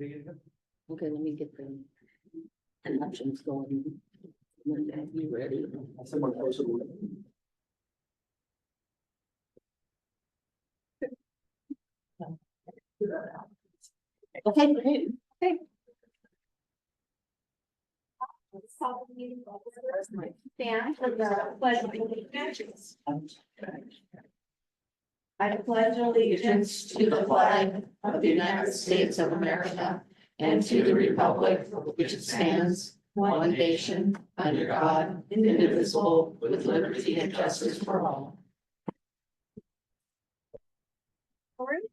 Okay, let me get the connections going. You ready? Someone closer. Okay, great. Stand for the pledge of allegiance. I pledge allegiance To the flag of the United States of America and to the republic for which it stands, one nation, under God, indivisible, with liberty and justice for all.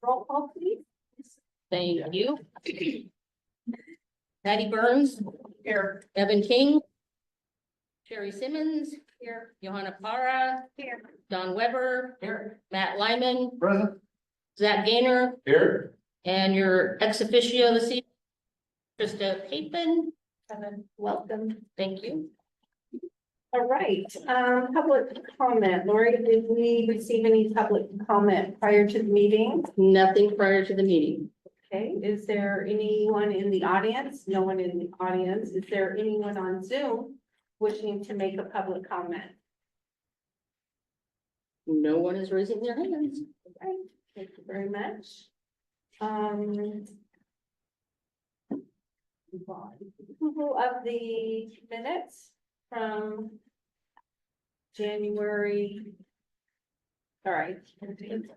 Roll call, please. Thank you. Patty Burns, Here. Evan King, Sherry Simmons, Here. Johanna Para, Here. Don Weber, Here. Matt Lyman, Present. Zach Gaynor, Here. and your ex officio this evening, Krista Papen. Welcome. Thank you. All right, public comment. Lori, did we receive any public comment prior to the meeting? Nothing prior to the meeting. Okay, is there anyone in the audience? No one in the audience. Is there anyone on Zoom wishing to make a public comment? No one is raising their hands. Okay, thank you very much. Approval of the minutes from January. All right, 13th.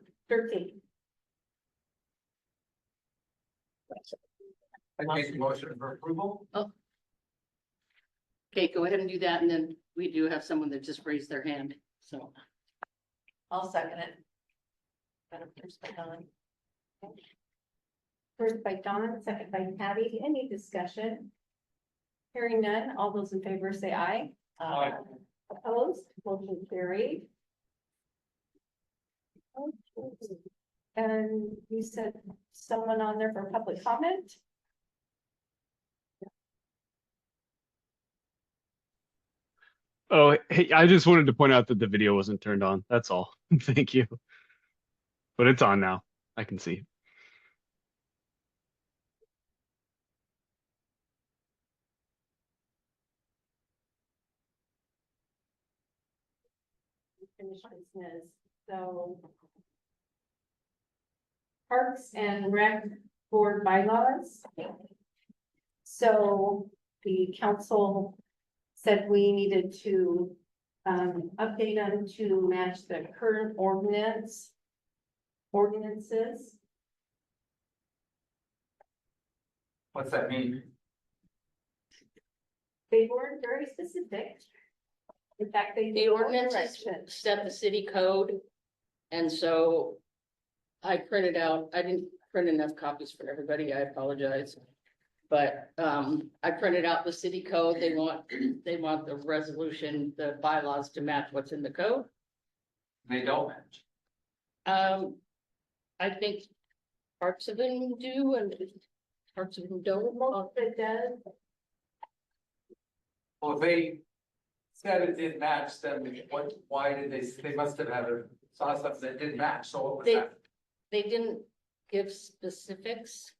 I make a motion for approval. Okay, go ahead and do that, and then we do have someone that just raised their hand, so. I'll second it. First by Don, second by Patty. Any discussion? Hearing none, all those in favor say aye. Aye. Opposed, motion carried. And you said someone on there for public comment? Oh, hey, I just wanted to point out that the video wasn't turned on. That's all. Thank you. But it's on now. I can see. Finish business, so. Parks and Rec Board bylaws. So the council said we needed to update them to match the current ordinances. What's that mean? They weren't very specific. In fact, they. The ordinances set the city code, and so I printed out, I didn't print enough copies for everybody, I apologize. But I printed out the city code, they want the resolution, the bylaws to match what's in the code. They don't match. I think parts of them do and parts of them don't. Most of it does. Well, if they said it did match, then why did they must have had saw something that didn't match, so what was They- that? They didn't give specifics.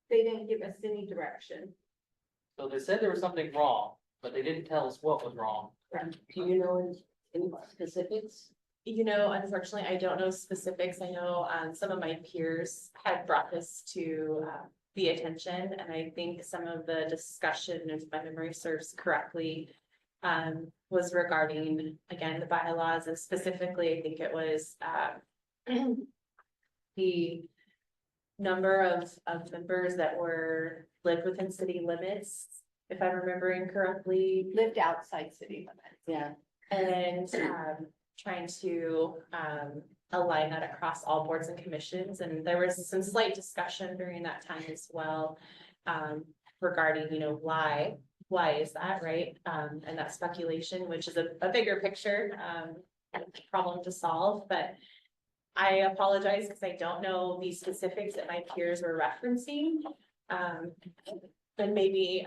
They didn't give us any direction. So they said there was something wrong, but they didn't tell us what was wrong. Do you know any specifics? You know, unfortunately, I don't know specifics. I know some of my peers had brought this to the attention, and I think some of the discussion, if my memory serves correctly, was regarding, again, the bylaws, and specifically, I think it was the number of members that lived within city limits, if I'm remembering correctly. Lived outside city limits. Yeah. And trying to align that across all boards and commissions. And there was some slight discussion during that time as well, regarding, you know, why is that, right? And that speculation, which is a bigger picture problem to solve. But I apologize because I don't know the specifics that my peers were referencing. And maybe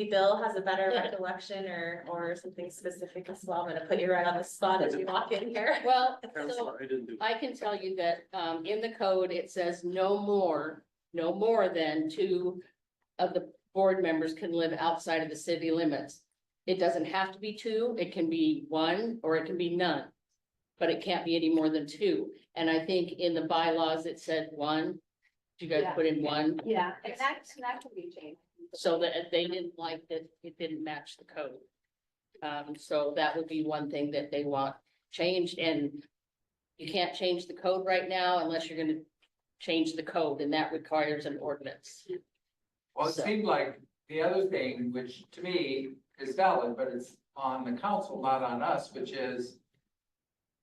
Bill has a better recollection or something specific as well. I'm gonna put you right on the spot as we walk in here. Well, so I can tell you that in the code, it says no more no more than 2 of the board members can live outside of the city limits. It doesn't have to be 2, it can be 1, or it can be none. But it can't be any more than 2, and I think in the bylaws it said 1. You guys Yeah. put in 1, Yeah, and that can be changed. so that they didn't like that it didn't match the code. So that would be one thing that they want changed, and you can't change the code right now unless you're gonna change the code, and that requires an ordinance. Well, it So- seemed like the other thing, which to me is valid, but it's on the council, not on us, which is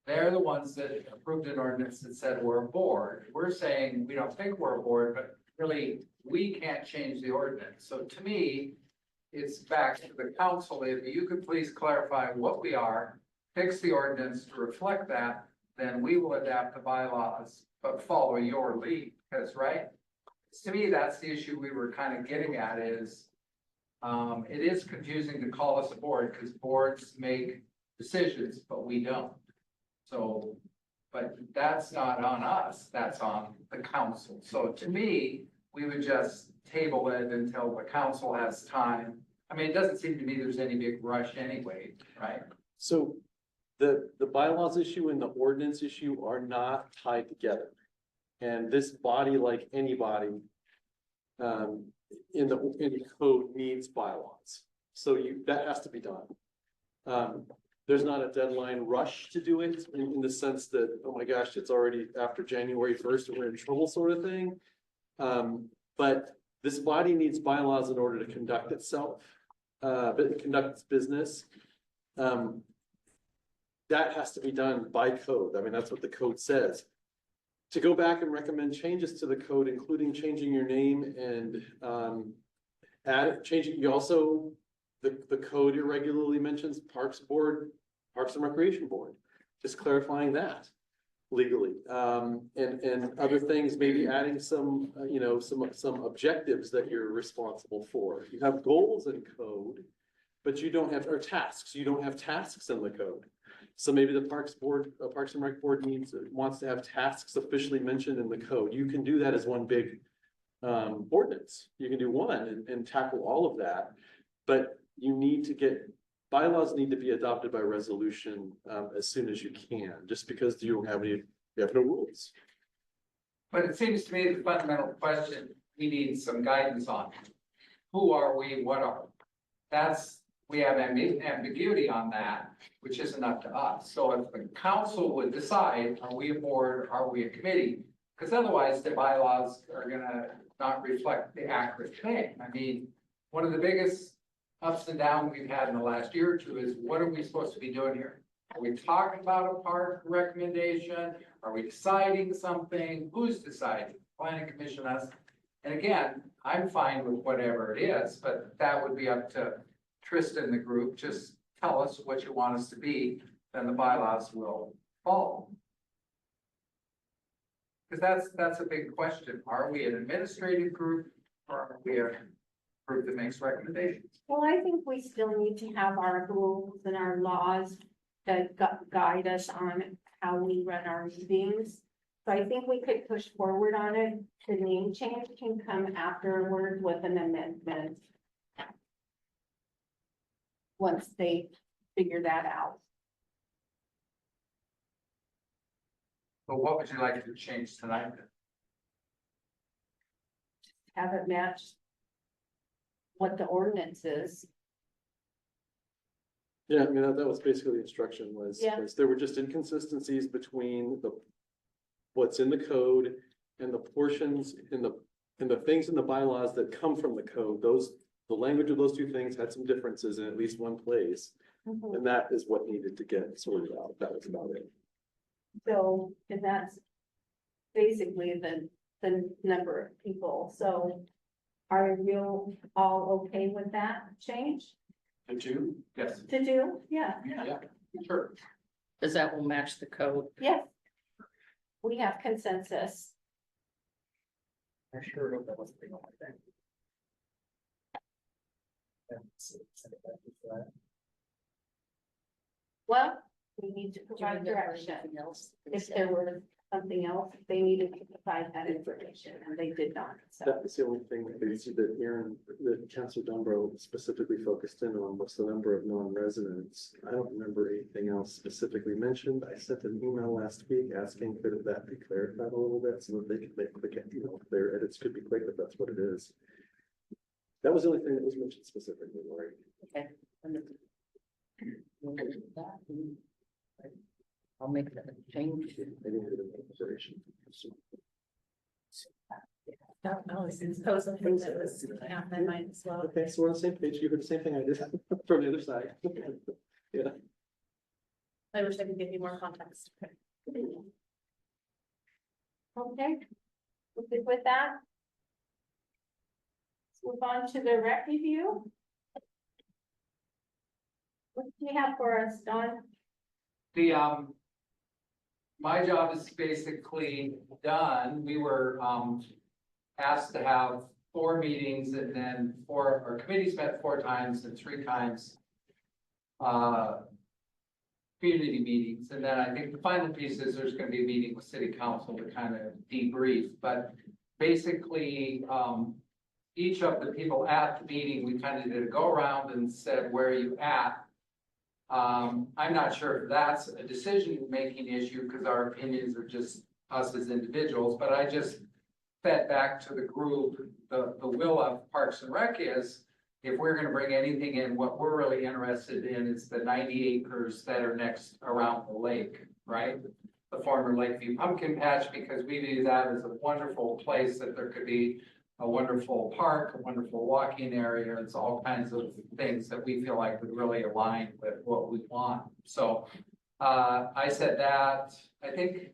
they're the ones that approved an ordinance that said we're a board. We're saying we don't think we're a board, but really, we can't change the ordinance. So to me, it's back to the council. If you could please clarify what we are, fix the ordinance to reflect that, then we will adapt the bylaws, but follow your lead, because, right? To me, that's the issue we were kind of getting at is, it is confusing to call us a board because boards make decisions, but we don't. So, but that's not on us, that's on the council. So to me, we would just table it until the council has time. I mean, it doesn't seem to me there's any big rush anyway, right? So the bylaws issue and the ordinance issue are not tied together. And this body, like anybody, in the code needs bylaws. So that has to be done. There's not a deadline rush to do it in the sense that, oh my gosh, it's already after January 1st and we're in trouble sort of thing. But this body needs bylaws in order to conduct itself, but conduct its business. That has to be done by code. I mean, that's what the code says. To go back and recommend changes to the code, including changing your name and changing, you also, the code irregularly mentions Parks Board, Parks and Recreation Board, just clarifying that legally. And other things, maybe adding some, some objectives that you're responsible for. You have goals in code, but you don't have, or tasks, you don't have tasks in the code. So maybe the Parks Board, Parks and Rec Board wants to have tasks officially mentioned in the code. You can do that as one big ordinance. You can do one and tackle all of that. But you need to bylaws need to be adopted by resolution as soon as you can, just because you have no rules. But it seems to me the fundamental question, we need some guidance on. Who are we, what are we? We have ambiguity on that, which isn't up to us. So if the council would decide, are we a board, are we a committee? Because otherwise the bylaws are gonna not reflect the accurate thing. I mean, one of the biggest ups and downs we've had in the last year or two is what are we supposed to be doing here? Are we talking about a park recommendation? Are we deciding something? Who's deciding? Planning Commission, us. And again, I'm fine with whatever it is, but that would be up to Tristan, the group. Just tell us what you want us to be, then the bylaws will follow. Because that's a big question. Are we an administrative group or are we a group that makes recommendations? Well, I think we still need to have our rules and our laws that guide us on how we run our meetings. So I think we could push forward on it. The name change can come afterward with an amendment. Once they figure that out. But what would you like to change tonight? Have it match what the ordinance is. Yeah, I mean, that was basically the instruction was Yeah. there were just inconsistencies between what's in the code and the portions in the things in the bylaws that come from the code. The language of those two things had some differences in at least one place, and that is what needed to get sorted out. That was about it. So, and that's basically the number of people. So are you all okay with that change Did you? Yes. to do? Yeah, Yeah, sure. Cause that will match the code. yes. We have consensus. I sure hope that wasn't the only thing. Well, we need to Do you provide remember direction. anything else? If there were something else, they needed to provide that information, and they did not, so. That was the only thing that you see that Aaron, that Councilor Dumbro specifically focused in on was the number of non-residents. I don't remember anything else specifically mentioned. I sent an email last week asking could that be clarified a little bit so that they could make quick, their edits could be quick, if that's what it is. That was the only thing that was mentioned specifically, Lori. Okay. I'll make that change. I didn't get an observation. That was supposed things that was out my mind as well. Okay, so we're on the same page. You heard the same thing I did from the other side. Yeah. I wish I could give you more context. Okay. We're good with that? Let's move on to the rec review. What do you have for us, Don? The, my job is basically done. We were, asked to have 4 meetings and then our committees met 4 times and 3 times. Community meetings, and then I think the final piece is there's gonna be a meeting with city council to kind of debrief, but basically, each of the people at the meeting, we kind of did a go around and said, where are you at? I'm not sure if that's a decision-making issue, because our opinions are just us as individuals, but I just fed back to the group, the will of Parks and Rec is, if we're gonna bring anything in, what we're really interested in is the 90 acres that are next around the lake, right? The former Lakeview Pumpkin Patch, because we view that as a wonderful place that there could be a wonderful park, a wonderful walking area. It's all kinds of things that we feel like would really align with what we want. So I said that, I think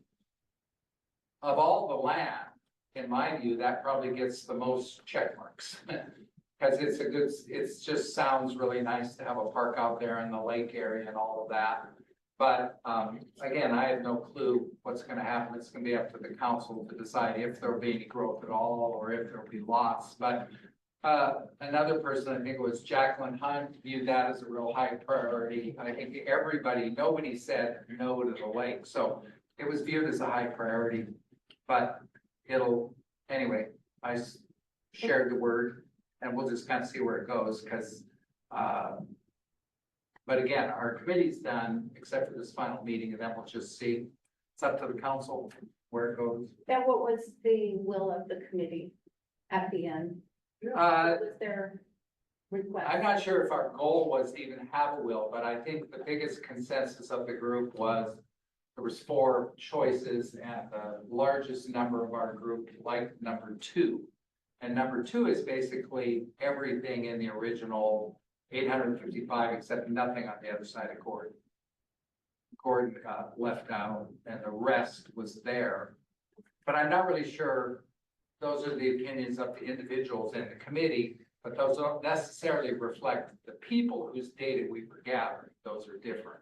of all the land, in my view, that probably gets the most check marks. Because it's a good, it's just sounds really nice to have a park out there in the lake area and all of that. But again, I have no clue what's gonna happen. It's gonna be up to the council to decide if there'll be any growth at all or if there'll be lots. But another person, I think it was Jacqueline Hunt, viewed that as a real high priority. I think nobody said no to the lake. So it was viewed as a high priority, but anyway, I shared the word. And we'll just kind of see where it goes, because, but again, our committee's done, except for this final meeting, and then we'll just see. It's up to the council where it goes. And what was the will of the committee at the end? What was their request? I'm not sure if our goal was to even have a will, but I think the biggest consensus of the group was there was 4 choices, and the largest number of our group liked number 2. And number 2 is basically everything in the original 855, except nothing on the other side of Gordon. Gordon got left out and the rest was there. But I'm not really sure those are the opinions of the individuals in the committee, but those don't necessarily reflect the people whose data we were gathering. Those are different.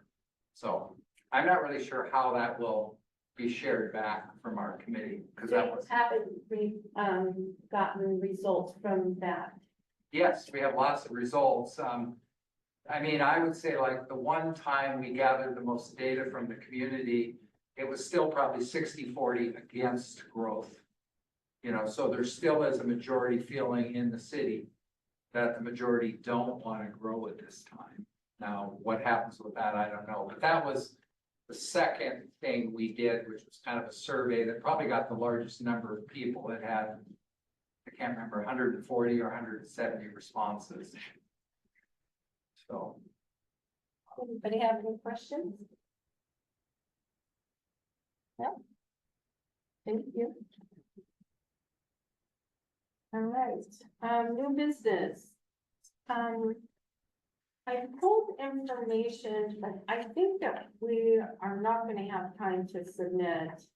So I'm not really sure how that will be shared back from our committee, because that was. Haven't gotten results from that. Yes, we have lots of results. I mean, I would say like the one time we gathered the most data from the community, it was still probably 60-40 against growth. You know, so there still is a majority feeling in the city that the majority don't want to grow at this time. Now, what happens with that, I don't know, but that was the second thing we did, which was kind of a survey that probably got the largest number of people. It had, I can't remember, 140 or 170 responses. So. Anybody have any questions? No? Thank you. All right, new business. I pulled information, but I think that we are not gonna have time to submit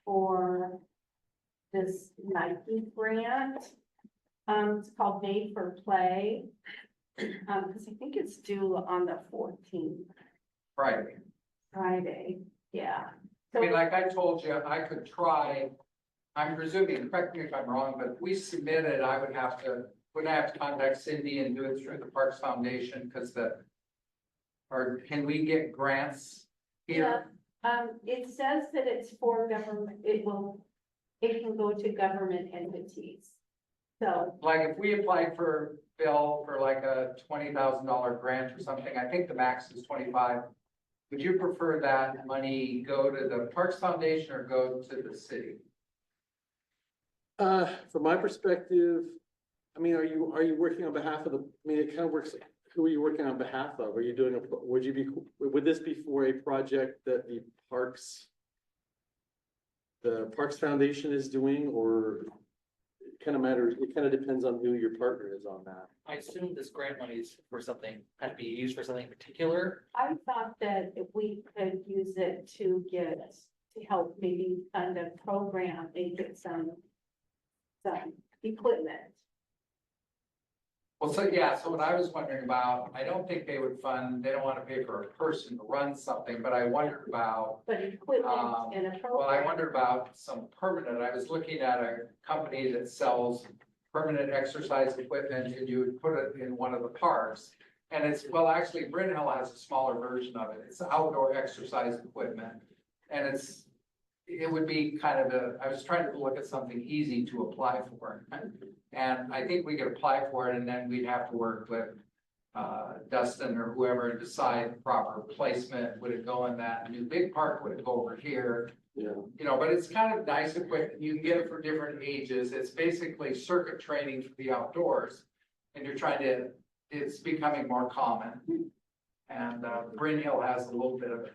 for this Nike grant. It's called Made for Play. Because I think it's due on the 14th, Friday, yeah. I mean, like I told you, I could try, I'm presuming, correct me if I'm wrong, but if we submitted, I would have to, wouldn't I have to contact Cindy and do it through the Parks Foundation, because or can we get grants here? It says that it's for government, it can go to government entities. So, Like if we applied for Bill for like a $20,000 grant or something, I think the max is 25. Would you prefer that money go to the Parks Foundation or go to the city? From my perspective, I mean, are you working on behalf of the, I mean, it kind of works, who are you working on behalf of? Are you doing would this be for a project that the Parks Foundation is doing, or it kind of matters, it kind of depends on who your partner is on that. I assume this grant money is for something, had to be used for something particular. I thought that if we could use it to help maybe fund a program, and get some equipment. Well, so yeah, so what I was wondering about, I don't think they would fund, they don't want to pay for a person to run something, but I wondered about, But equipment in a well, I program. wondered about some permanent, I was looking at a company that sells permanent exercise equipment, and you would put it in one of the parks. And it's, well, actually, Bryn Hill has a smaller version of it. It's outdoor exercise equipment. And it would be kind of I was trying to look at something easy to apply for. And I think we could apply for it, and then we'd have to work with Dustin or whoever and decide proper placement. Would it go in that new big park? Would it go over here? Yeah. You know, but it's kind of nice equipment. You can get it for different ages. It's basically circuit training for the outdoors. And it's becoming more common. And Bryn Hill has a little bit of it.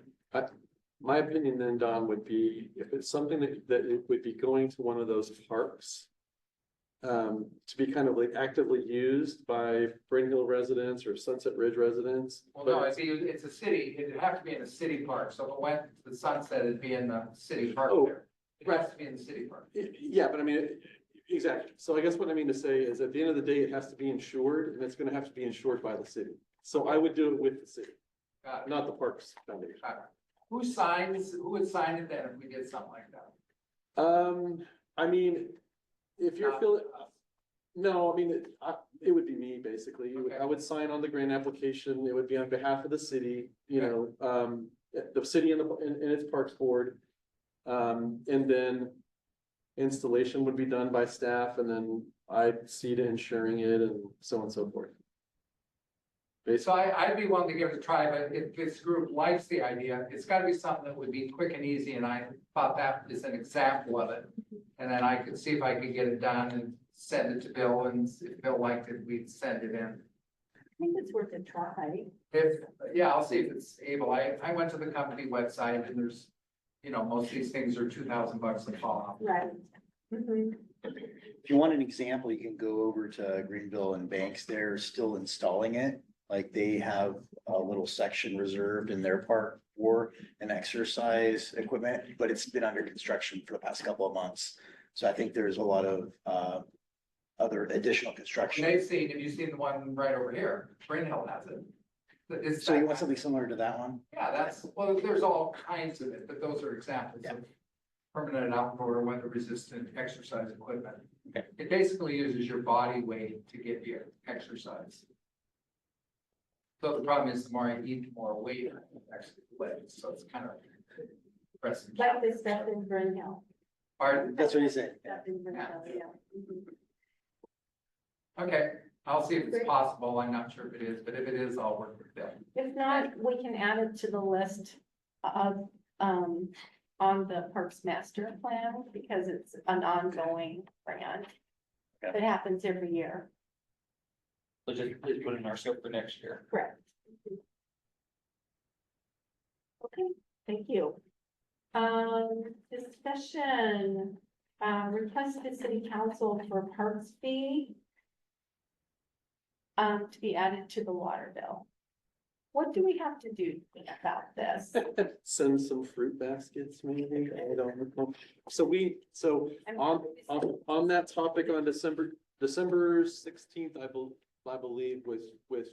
My opinion then, Don, would be if it's something that it would be going to one of those parks. To be kind of like actively used by Bryn Hill residents or Sunset Ridge residents. Well, no, it's a city. It'd have to be in a city park. So if it went to the Sunset, it'd be in the city park Oh, there. It has to be in the city park. Yeah, but I mean, exactly. So I guess what I mean to say is at the end of the day, it has to be insured, and it's gonna have to be insured by the city. So I would do it with the city, Got it. not the Parks Foundation. Got it. Who would sign it then if we did something like that? I mean, if you're Not feeling, us. no, I mean, it would be me, basically. Okay. I would sign on the grant application. It would be on behalf of the city, you know, the city and its Parks Board. And then installation would be done by staff, and then I'd see to insuring it and so on and so forth. So Basically, I'd be willing to give it a try, but if this group likes the idea, it's gotta be something that would be quick and easy, and I thought that is an example of it. And then I could see if I could get it done and send it to Bill, and if Bill liked it, we'd send it in. I think it's worth a try. Yeah, I'll see if it's able. I went to the company website, and there's, you know, most of these things are $2,000 a pop. Right. Mhm. If you want an example, you can go over to Greenville and Banks. They're still installing it. Like they have a little section reserved in their park for an exercise equipment, but it's been under construction for the past couple of months. So I think there's a lot of other additional construction. Have you seen the one right over here? Bryn Hill has it. It's So you want something similar to that one? Yeah, well, there's all kinds of it, but those are examples of permanent outdoor weather resistant exercise equipment. Okay. It basically uses your body weight to give you exercise. So the problem is the more you eat, the more weight it actually weighs, so it's kind of depressing. Like the stuff in Bryn Hill. Pardon? That's what he said. Stuff in Bryn Hill, yeah. Mhm. Okay, I'll see if it's possible. I'm not sure if it is, but if it is, I'll work with them. If not, we can add it to the list of, on the Parks Master Plan, because it's an ongoing grant. Okay. It happens every year, So just put it in our scope for next year. correct? Okay, thank you. Discussion, request to city council for parks fee. To be added to the water bill. What do we have to do about this? send some fruit baskets, maybe, I don't know. So on that topic, on December 16th, I believe with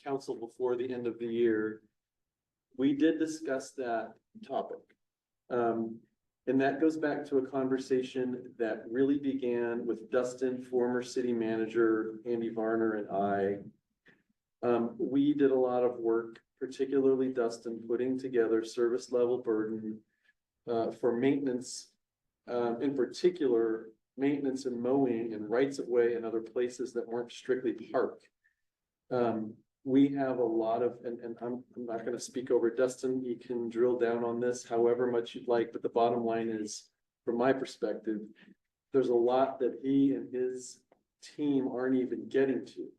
council before the end of the year, we did discuss that topic. And that goes back to a conversation that really began with Dustin, former city manager, Andy Varner, and I. We did a lot of work particularly Dustin, putting together service level burden for maintenance, in particular, maintenance and mowing and rights of way and other places that weren't strictly park. We have a lot of, and I'm not gonna speak over Dustin, he can drill down on this however much you'd like, but the bottom line is, from my perspective, there's a lot that he and his team aren't even getting to.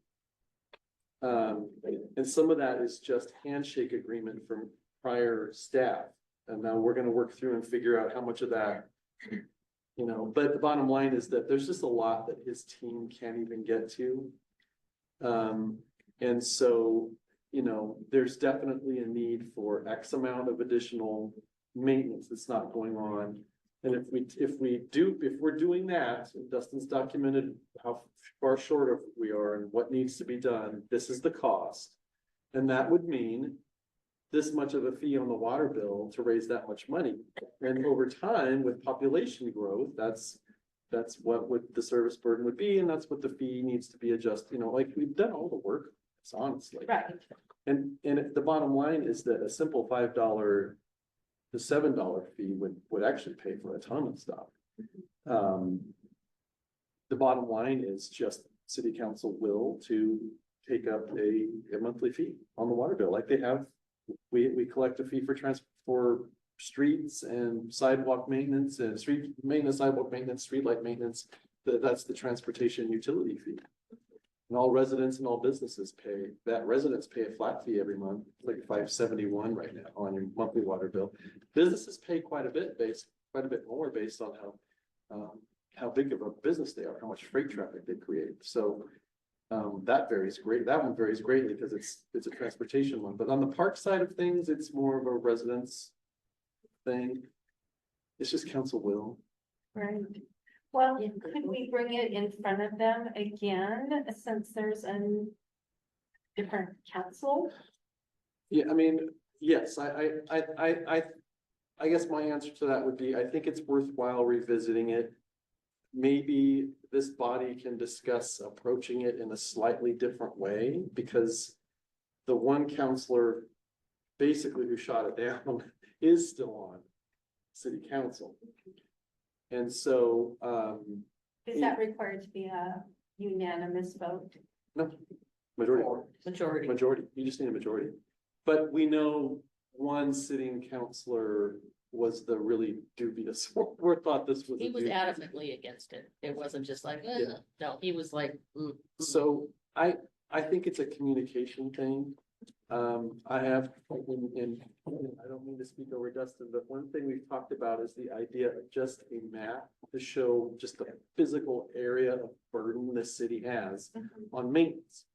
And some of that is just handshake agreement from prior staff. And now we're gonna work through and figure out how much of that, you know, but the bottom line is that there's just a lot that his team can't even get to. And so, you know, there's definitely a need for X amount of additional maintenance that's not going on. And if we're doing that, and Dustin's documented how far short of we are and what needs to be done, this is the cost. And that would mean this much of a fee on the water bill to raise that much money. And over time, with population growth, that's what the service burden would be, and that's what the fee needs to be adjusted, you know, like we've done all the work, it's honestly. Right. And the bottom line is that a simple $5 to $7 fee would actually pay for a ton of stuff. The bottom line is just city council will to take up a monthly fee on the water bill, like they have. We collect a fee for streets and sidewalk maintenance and street maintenance, sidewalk maintenance, street light maintenance. That's the transportation utility fee. And all residents and all businesses pay that. Residents pay a flat fee every month, like $571 right now on your monthly water bill. Businesses pay quite a bit more based on how big of a business they are, how much freight traffic they create. So that varies great. That one varies greatly because it's a transportation one. But on the park side of things, it's more of a residence thing. It's just council will. Right. Well, could we bring it in front of them again, since there's a different council? Yeah, I mean, yes, I guess my answer to that would be, I think it's worthwhile revisiting it. Maybe this body can discuss approaching it in a slightly different way, because the one counselor basically who shot it down is still on city council. And so, Is that required to be a unanimous vote? no, majority, you just need a majority. But we know one sitting counselor was the really dubious, or thought this was. He was adamantly against it. It wasn't just like, Yeah. no, he was like. So I think it's a communication thing. I have, and I don't mean to speak over Dustin, but one thing we've talked about is the idea of just a map to show just the physical area of burden the city has on maintenance.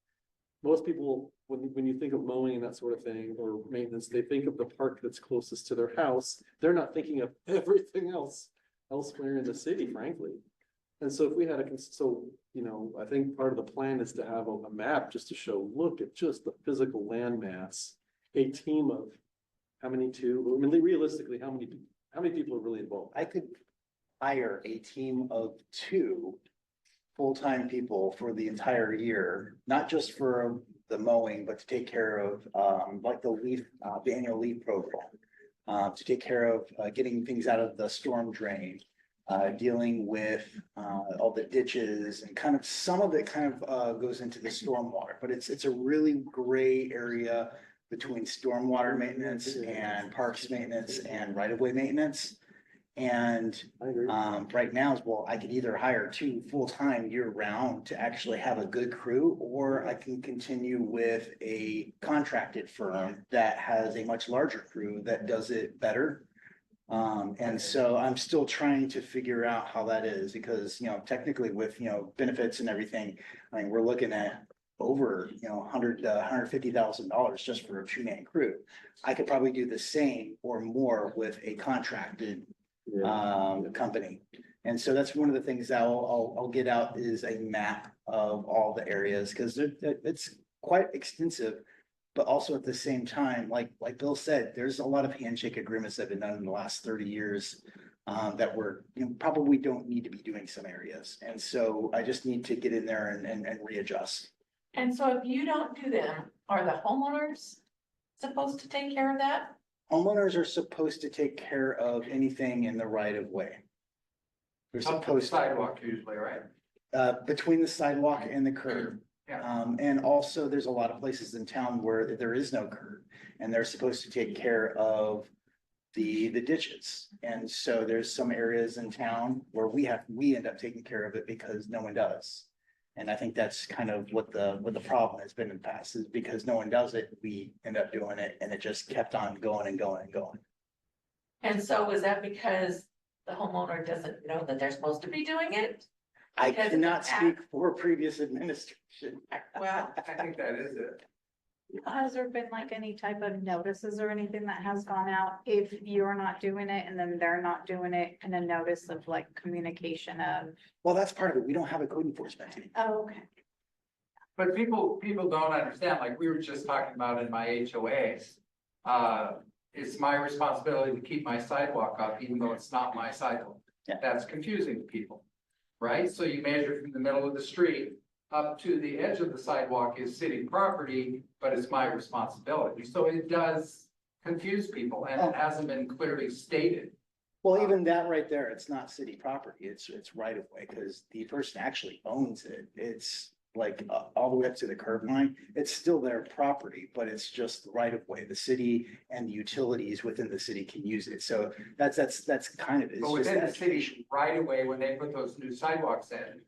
Most people, when you think of mowing and that sort of thing, or maintenance, they think of the park that's closest to their house. They're not thinking of everything else elsewhere in the city, frankly. And so if we had you know, I think part of the plan is to have a map just to show, look at just the physical land mass, a team of how many I mean, realistically, how many people are really involved? I could hire a team of 2 full-time people for the entire year, not just for the mowing, but to take care of, like the annual leaf program. To take care of, getting things out of the storm drain, dealing with, all the ditches, and kind of, some of it kind of, goes into the stormwater, but it's a really gray area between stormwater maintenance and parks maintenance and right-of-way maintenance. And I agree. right now, well, I could either hire 2 full-time year-round to actually have a good crew, or I can continue with a contracted firm that has a much larger crew that does it better. And so I'm still trying to figure out how that is, because, you know, technically with, you know, benefits and everything, I mean, we're looking at over, you know, $150,000 just for a 2-man crew. I could probably do the same or more with a contracted company. And so that's one of the things that I'll get out, is a map of all the areas, because it's quite extensive. But also at the same time, like Bill said, there's a lot of handshake agreements that have been done in the last 30 years that probably don't need to be doing some areas. And so I just need to get in there and readjust. And so if you don't do them, are the homeowners supposed to take care of that? Homeowners are supposed to take care of anything in the right of way. They're Up to the supposed to, sidewalk usually, right? between the sidewalk and the curb. Yeah. And also there's a lot of places in town where there is no curb and they're supposed to take care of the ditches. And so there's some areas in town where we end up taking care of it because no one does. And I think that's kind of what the problem has been in the past is because no one does it, we end up doing it and it just kept on going and going and going. And so is that because the homeowner doesn't know that they're supposed to be doing it? I Because of cannot the speak for previous administration. Well, I think that is it. Has there been like any type of notices or anything that has gone out if you're not doing it and then they're not doing it and a notice of like communication of, Well, that's part of it. We don't have a code enforcement team. oh, okay. But people don't understand, like we were just talking about in my HOAs. It's my responsibility to keep my sidewalk up, even though it's not my sidewalk. Yeah. That's confusing to people, right? So you measure from the middle of the street up to the edge of the sidewalk is city property, but it's my responsibility. So it does confuse people and it hasn't been clearly stated. Well, even that right there, it's not city property. It's right of way because the person actually owns it. It's like all the way up to the curb line. It's still their property, but it's just right of way. The city and the utilities within the city can use it. So that's kind of it. It's But just within the education. city right away, when they put those new sidewalks in,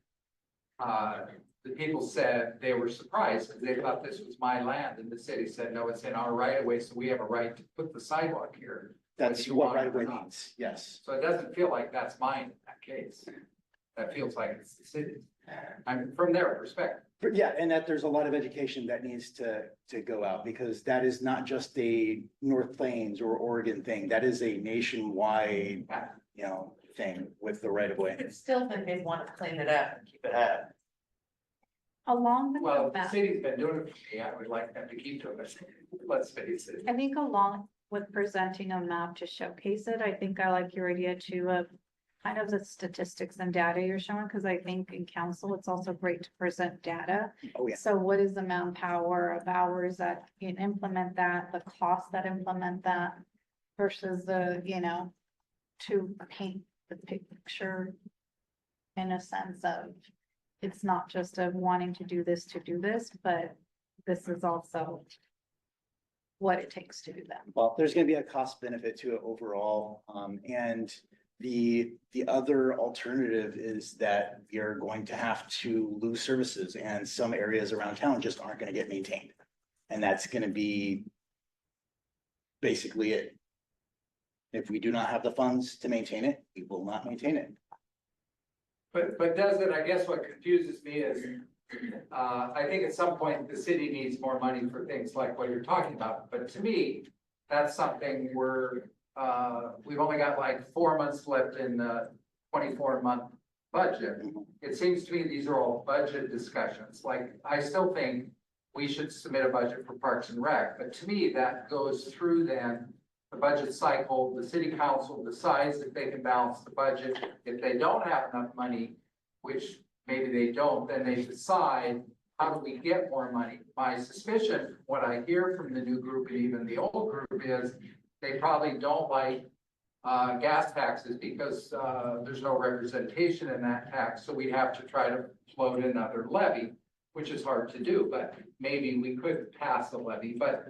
the people said they were surprised because they thought this was my land and the city said, no, it's in our right of way, so we have a right to put the sidewalk here. That's you what want it right of way or not. means. Yes. So it doesn't feel like that's mine in that case. That feels like it's the city's. I'm from their perspective. But yeah, and that there's a lot of education that needs to go out because that is not just a North Plains or Oregon thing. That is a nationwide, thing with the right of way. I still think they want to clean it up and keep it up. Along with Well, the if the map, city's been doing it for me, I would like them to keep doing it. Let's face it. I think along with presenting a map to showcase it, I think I like your idea too of kind of the statistics and data you're showing, because I think in council, it's also great to present data. Oh, yeah. So what is the manpower of hours that can implement that, the cost that implement that versus the, to paint the picture in a sense of it's not just of wanting to do this, but this is also what it takes to do that. Well, there's gonna be a cost benefit to it overall, and the other alternative is that you're going to have to lose services and some areas around town just aren't gonna get maintained. And that's gonna be basically it. If we do not have the funds to maintain it, we will not maintain it. But does it, I guess what confuses me is, I think at some point the city needs more money for things like what you're talking about, but to me, that's something where, we've only got like 4 months left in the 24-month budget. It seems to me these are all budget discussions, like, I still think we should submit a budget for Parks and Rec, but to me, that goes through then the budget cycle, the city council decides if they can balance the budget. If they don't have enough money, which maybe they don't, then they decide, how do we get more money? My suspicion, what I hear from the new group and even the old group is they probably don't like gas taxes because there's no representation in that tax. So we'd have to try to float another levy, which is hard to do, but maybe we could pass a levy. But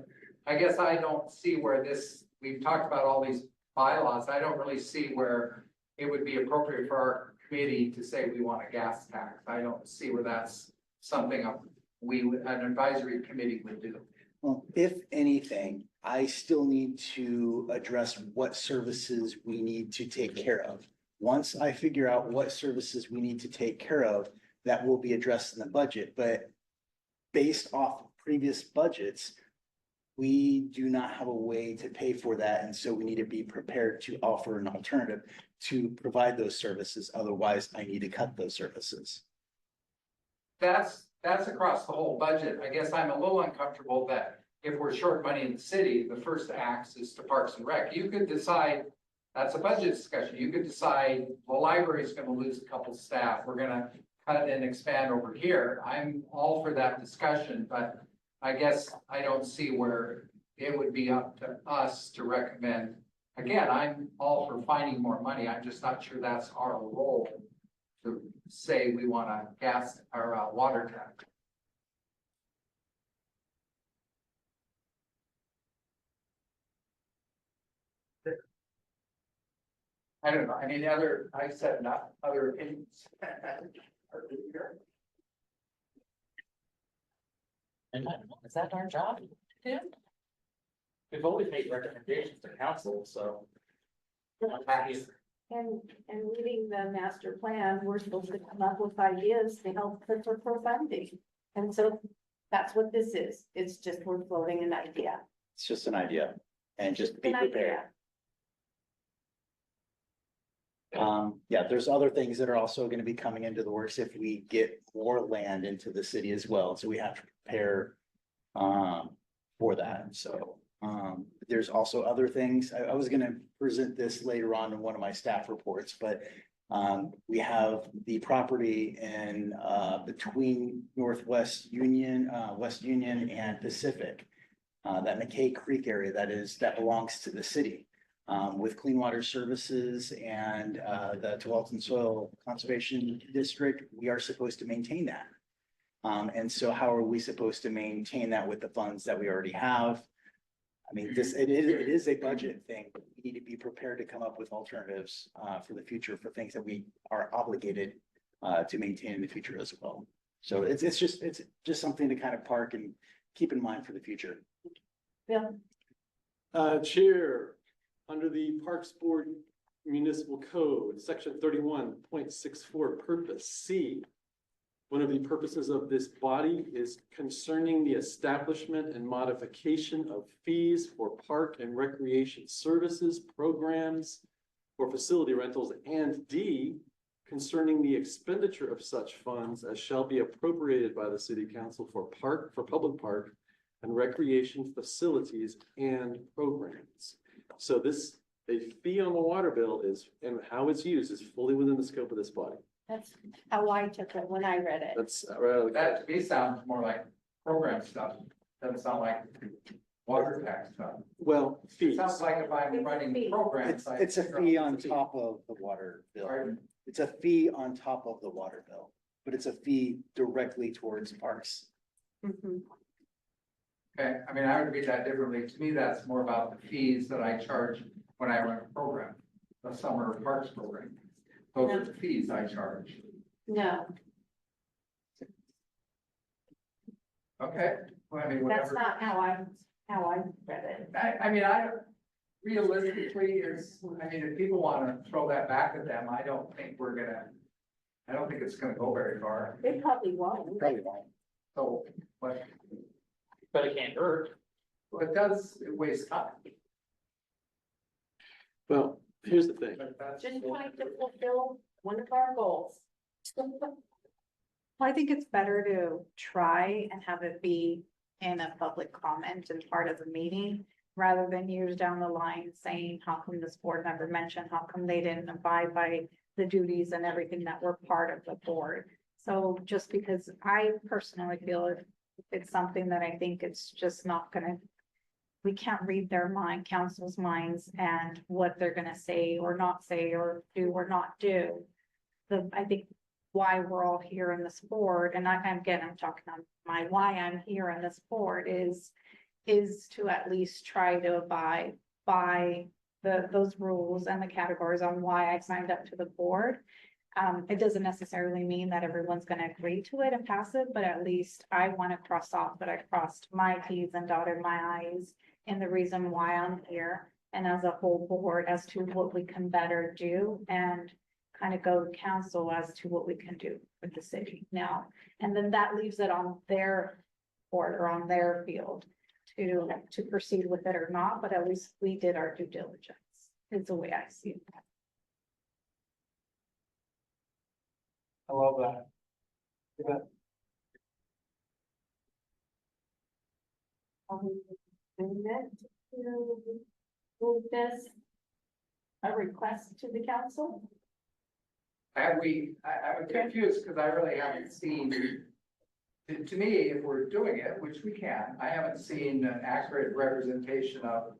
I guess I don't see where this, we've talked about all these bylaws. I don't really see where it would be appropriate for our committee to say we want a gas tax. I don't see where that's something an advisory committee would do. Well, if anything, I still need to address what services we need to take care of. Once I figure out what services we need to take care of, that will be addressed in the budget, but based off previous budgets, we do not have a way to pay for that, and so we need to be prepared to offer an alternative to provide those services. Otherwise, I need to cut those services. That's across the whole budget. I guess I'm a little uncomfortable that if we're short money in the city, the first access to Parks and Rec. You could decide, that's a budget discussion. You could decide the library is going to lose a couple staff. We're going to cut and expand over here. I'm all for that discussion, but I guess I don't see where it would be up to us to recommend. Again, I'm all for finding more money. I'm just not sure that's our role to say we want a gas or a water tax. I don't know. I mean, I said not other opinions. And I don't know, is that our job? Yeah. We've always made recommendations to council, so. And reading the master plan, we're supposed to come up with ideas to help for funding. And so that's what this is. It's just we're floating an idea. It's just an idea and just be An prepared. idea. Yeah, there's other things that are also gonna be coming into the works if we get more land into the city as well, so we have to prepare. For that, so, there's also other things, I was gonna present this later on in one of my staff reports, but. We have the property in, between Northwest Union, West Union and Pacific. That McKay Creek area that belongs to the city. With Clean Water Services and the Tualatin Soil Conservation District, we are supposed to maintain that. And so how are we supposed to maintain that with the funds that we already have? I mean, it is a budget thing. We need to be prepared to come up with alternatives for the future for things that we are obligated to maintain in the future as well. So it's just something to kind of park and keep in mind for the future. Bill? Chair, under the Parks Board Municipal Code, section 31.64, purpose C. One of the purposes of this body is concerning the establishment and modification of fees for park and recreation services, programs, or facility rentals, and D, concerning the expenditure of such funds as shall be appropriated by the city council for public park and recreation facilities and programs. So a fee on the water bill is, and how it's used is fully within the scope of this body. That's how I took it when I read it. That's That to me sounds more like program stuff. Doesn't sound like water tax stuff. well, It fees. sounds like if I'm running programs. It's a fee on top of the water bill. Pardon? It's a fee on top of the water bill, but it's a fee directly towards parks. Mhm. Okay, I mean, I would read that differently. To me, that's more about the fees that I charge when I run a program, a summer parks program. Those are the fees I charge. No, Okay, well, I mean, that's whatever. not how I read it. I mean, realistically, if people wanna throw that back at them, I don't think it's gonna go very far. It probably won't. Probably won't. So, but But it can't hurt. it wastes time. Well, here's the thing. But that's- Just trying to fulfill one of our goals. I think it's better to try and have it be in a public comment and part of the meeting, rather than years down the line saying, how come this board member mentioned, how come they didn't abide by the duties and everything that were part of the board? So just because I personally feel if it's something that I think it's just not gonna, we can't read their mind, council's minds and what they're gonna say or not say or do or not do. I think why we're all here in this board, and I'm talking on why I'm here in this board is to at least try to abide by those rules and the categories on why I signed up to the board. It doesn't necessarily mean that everyone's gonna agree to it and pass it, but at least I want to cross off that I crossed my T's and dotted my I's and the reason why I'm here, and as a whole board as to what we can better do and kind of go to council as to what we can do with the city now. And then that leaves it on their board or on their field to proceed with it or not, but at least we did our due diligence, is the way I see it. I love that. To move this a request to the council. I'm confused because I really haven't seen to me, if we're doing it, which we can, I haven't seen an accurate representation of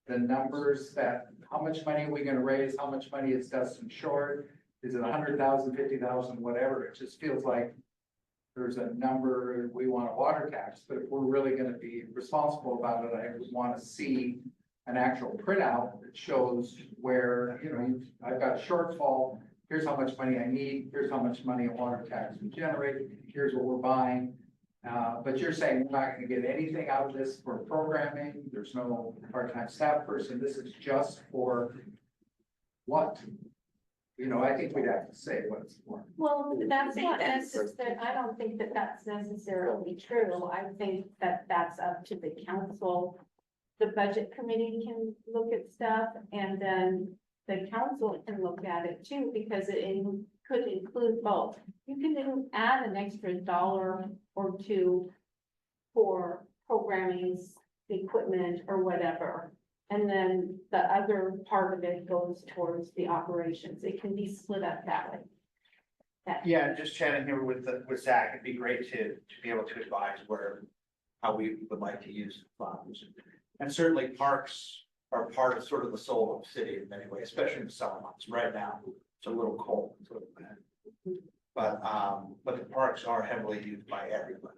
the numbers that, how much money are we gonna raise, how much money is Dustin short? Is it 100,000, 50,000, whatever? It just feels like there's a number, we want a water tax, but if we're really gonna be responsible about it, I would wanna see an actual printout that shows where, you know, I've got a shortfall, here's how much money I need, here's how much money a water tax would generate, here's what we're buying. But you're saying we're not gonna get anything out of this for programming, there's no part-time staff person, this is just for what? You know, I think we'd have to say what it's for. Well, that's not necessarily, I don't think that that's necessarily true. I think that that's up to the council. The budget committee can look at stuff and then the council can look at it too, because could include both. You can even add an extra $1 or $2 for programming, equipment or whatever. And then the other part of it goes towards the operations. It can be split up that way. Yeah, just chatting here with Zach, it'd be great to be able to advise how we would like to use funds. And certainly parks are part of sort of the soul of the city in many ways, especially in the summer months. Right now, it's a little cold. But the parks are heavily used by everybody.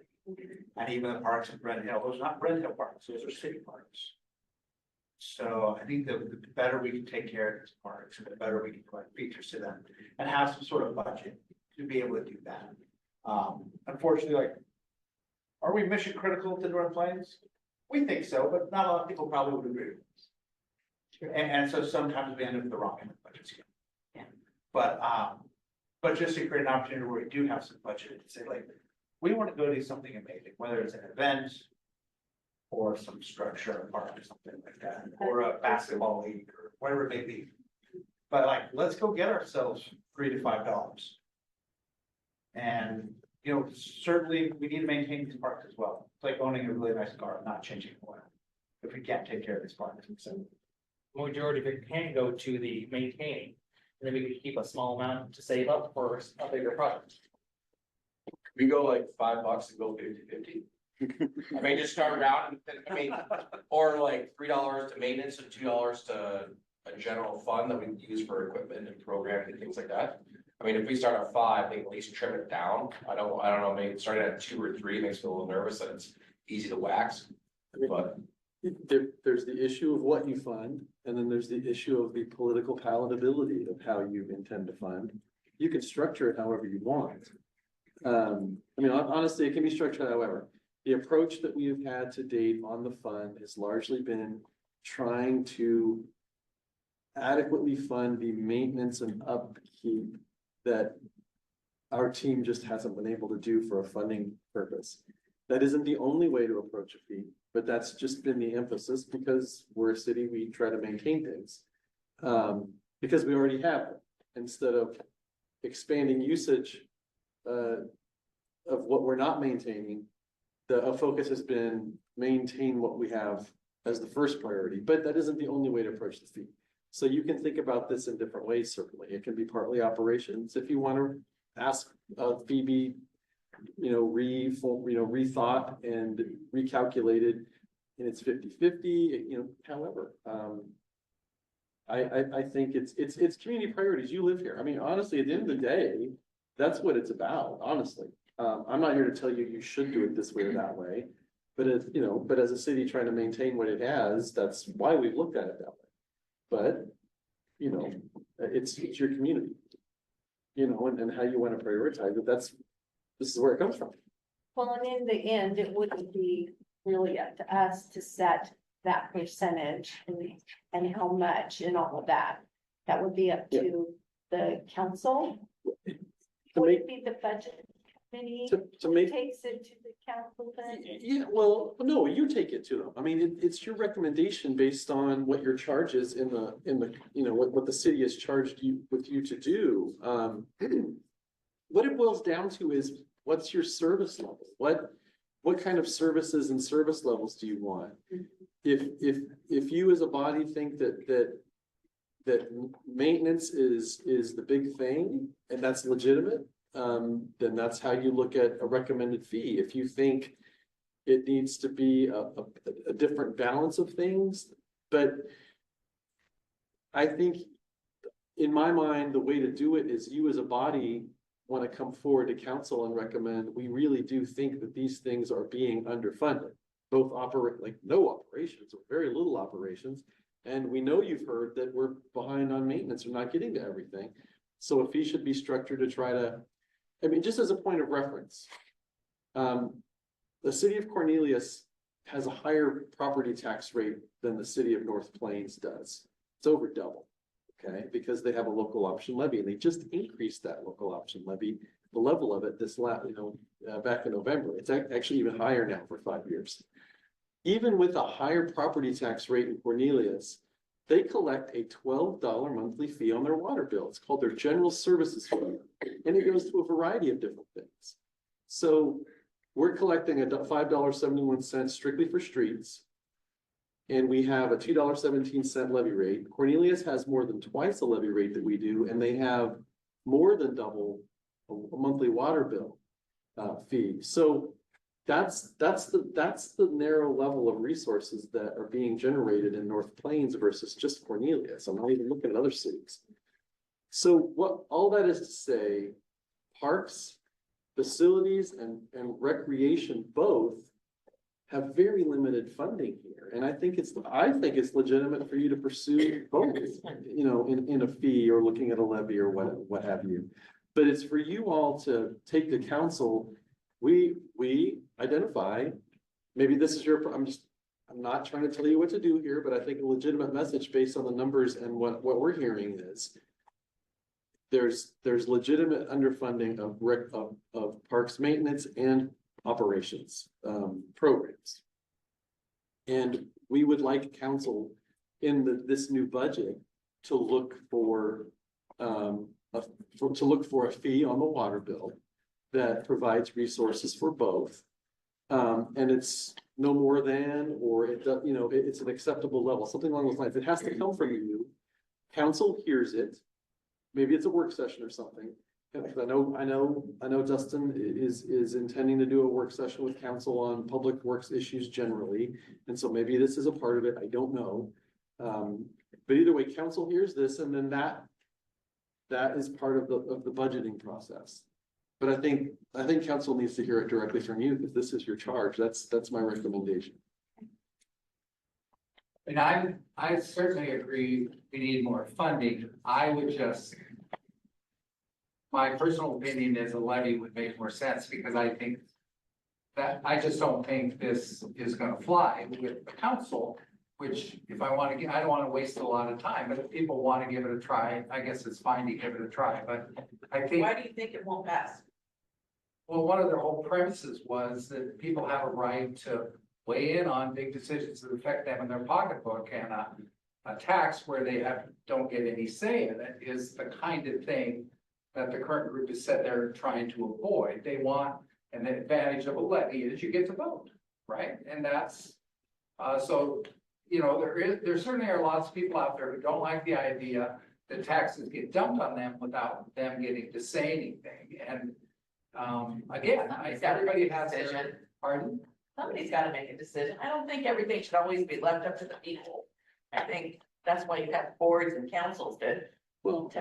And even the parks in Brent Hill, those are not Brent Hill parks, those are city parks. So I think the better we can take care of these parks, the better we can provide features to them and have some sort of budget to be able to do that. Unfortunately, like, are we mission critical to North Plains? We think so, but not a lot of people probably would agree with us. And so sometimes we end up with the wrong end of the budget scale. Yeah. But just to create an opportunity where we do have some budget to say, like, we want to go do something amazing, whether it's an event or some structure or park or something like that, or a basketball league or whatever it may be. But like, let's go get ourselves $3 to $5. And, you know, certainly we need to maintain these parks as well. It's like owning a really nice car, not changing oil. If we can't take care of these parks, so. Majority of it can go to the maintaining, and then we can keep a small amount to save up for a bigger project. We go like $5 and go 50-50. I mean, just start out, I mean, or like $3 to maintenance and $2 to a general fund that we use for equipment and programming and things like that. I mean, if we start at 5, they can at least trim it down. I don't know, maybe starting at 2 or 3 makes me a little nervous that it's easy to wax, but. There's the issue of what you fund, and then there's the issue of the political palatability of how you intend to fund. You can structure it however you want. I mean, honestly, it can be structured however. The approach that we have had to date on the fund has largely been trying to adequately fund the maintenance and upkeep that our team just hasn't been able to do for a funding purpose. That isn't the only way to approach a fee, but that's just been the emphasis because we're a city, we try to maintain things. Because we already have it, instead of expanding usage of what we're not maintaining, the focus has been maintain what we have as the first priority, but that isn't the only way to approach the fee. So you can think about this in different ways, certainly. It can be partly operations. If you want to ask Phoebe, rethought and recalculated, and it's 50-50, however, I think it's community priorities. You live here. I mean, honestly, at the end of the day, that's what it's about, honestly. I'm not here to tell you should do it this way or that way, but but as a city trying to maintain what it has, that's why we've looked at it that way. But, it's your community, and how you want to prioritize it. This is where it comes from. Well, and in the end, it wouldn't be really up to us to set that percentage and how much and all of that. That would be up to the council. Would it be the budget committee To make. takes it to the council then? Yeah, well, no, you take it to them. I mean, it's your recommendation based on what your charge is in the, what the city has charged you to do. What it boils down to is, what's your service level? What kind of services and service levels do you want? If you as a body think that maintenance is the big thing, and that's legitimate, then that's how you look at a recommended fee. If you think it needs to be a different balance of things, but I think in my mind, the way to do it is you as a body want to come forward to council and recommend, we really do think that these things are being underfunded. Both operate, like no operations or very little operations. And we know you've heard that we're behind on maintenance, we're not getting to everything. So a fee should be structured to try to, I mean, just as a point of reference. The city of Cornelius has a higher property tax rate than the city of North Plains does. It's over double. Okay, because they have a local option levy and they just increased that local option levy, the level of it back in November. It's actually even higher now for 5 years. Even with a higher property tax rate in Cornelius, they collect a $12 monthly fee on their water bill. It's called their general services fee, and it goes to a variety of different things. So we're collecting a $5.71 strictly for streets. And we have a $2.17 levy rate. Cornelius has more than twice the levy rate that we do, and they have more than double a monthly water bill fee. So that's the narrow level of resources that are being generated in North Plains versus just Cornelius. I'm not even looking at other cities. So what all that is to say, parks, facilities, and recreation both have very limited funding here. And I think it's legitimate for you to pursue both, in a fee or looking at a levy or what have you. But it's for you all to take to council. We identify, maybe this is I'm not trying to tell you what to do here, but I think a legitimate message based on the numbers and what we're hearing is there's legitimate underfunding of parks maintenance and operations programs. And we would like council in this new budget to look for a fee on the water bill that provides resources for both. And it's no more than, or it's an acceptable level, something along those lines. It has to come from you. Council hears it. Maybe it's a work session or something. Because I know Dustin is intending to do a work session with council on public works issues generally. And so maybe this is a part of it. I don't know. But either way, council hears this, and then that is part of the budgeting process. But I think council needs to hear it directly from you because this is your charge. That's my recommendation. And I certainly agree we need more funding. My personal opinion is a levy would make more sense because I just don't think this is gonna fly with the council, which if I don't wanna waste a lot of time, but if people wanna give it a try, I guess it's fine to give it a try, but I think. Why do you think it won't pass? Well, one of their whole premises was that people have a right to weigh in on big decisions that affect them in their pocketbook, and a tax where they don't get any say in it is the kind of thing that the current group is said they're trying to avoid. They want, and the advantage of a levy is you get to vote, right? And that's, so, there certainly are lots of people out there who don't like the idea that taxes get dumped on them without them getting to say anything. And, again, everybody has their, pardon? Somebody's gotta make a decision. I don't think everything should always be left up to the people. I think that's why you have boards and councils to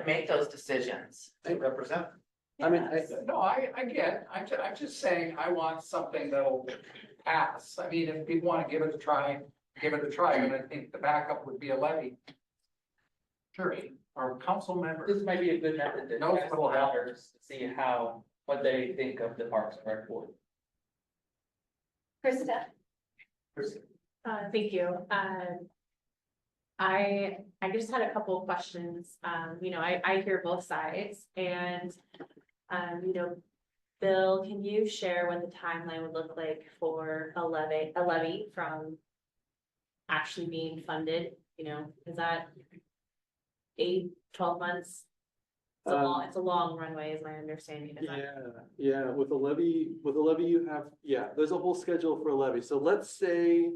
make those decisions. They represent. I mean, I'm just saying, I want something that'll pass. I mean, if people want to give it a try, but I think the backup would be a levy. Sure, our council members. This might be a good method to No, ask it'll help. others to see what they think of the Parks and Rec board. Krista? Thank you. I just had a couple of questions. I hear both sides and, Bill, can you share what the timeline would look like for a levy from actually being funded? Is that 8-12 months? It's a long runway is my understanding. Yeah, with a levy you have, there's a whole schedule for a levy. So let's say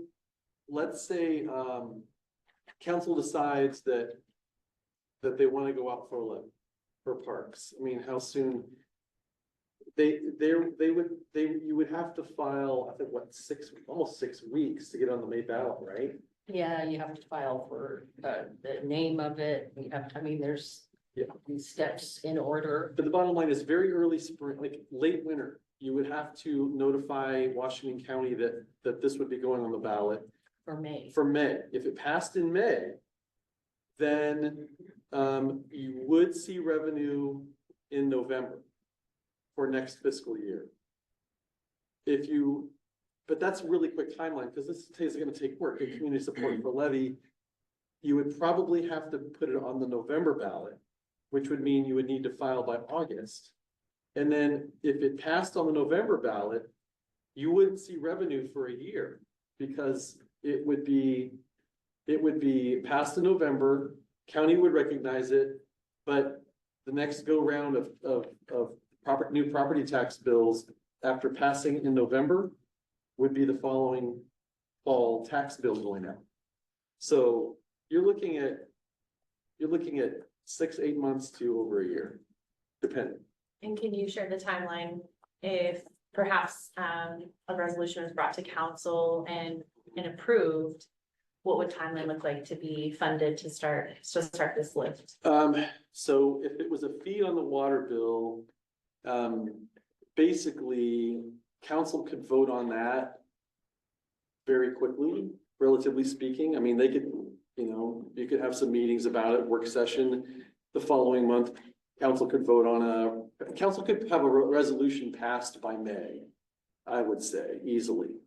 council decides that they want to go out for a levy for parks. I mean, how soon? you would have to file, I think, what, almost 6 weeks to get on the May ballot, right? Yeah, you have to file for, the name of it, you have, I mean, there's Yeah. these steps in order. But the bottom line is very early spring, like late winter, you would have to notify Washington County that this would be going on the ballot For May. for May. If it passed in May, then you would see revenue in November for next fiscal year. But that's a really quick timeline, because this is gonna take work, and community support for levy. You would probably have to put it on the November ballot, which would mean you would need to file by August. And then if it passed on the November ballot, you wouldn't see revenue for a year, because it would be passed in November, county would recognize it, but the next go round of new property tax bills after passing in November would be the following fall tax bill going out. So you're looking at 6-8 months to over a year, depending. And can you share the timeline if perhaps a resolution was brought to council and approved? What would timeline look like to be funded to start this lift? So if it was a fee on the water bill, basically, council could vote on that very quickly, relatively speaking. I mean, they could, you could have some meetings about it, work session the following month. Council could have a resolution passed by May, I would say, easily.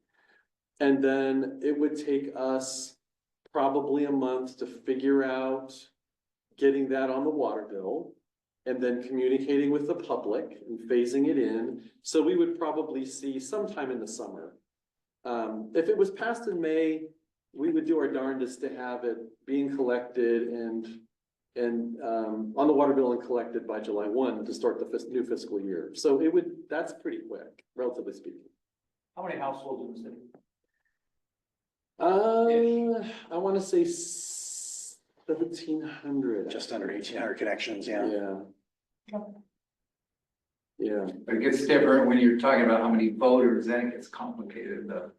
And then it would take us probably a month to figure out getting that on the water bill and then communicating with the public and phasing it in. So we would probably see sometime in the summer. If it was passed in May, we would do our darndest to have it being collected and on the water bill and collected by July 1 to start the new fiscal year. So that's pretty quick, relatively speaking. How many households in the city? I want to say 1,700. Just under 1,800 connections, yeah. Yeah. Yeah, But it gets different when you're talking about how many voters, then it gets complicated, the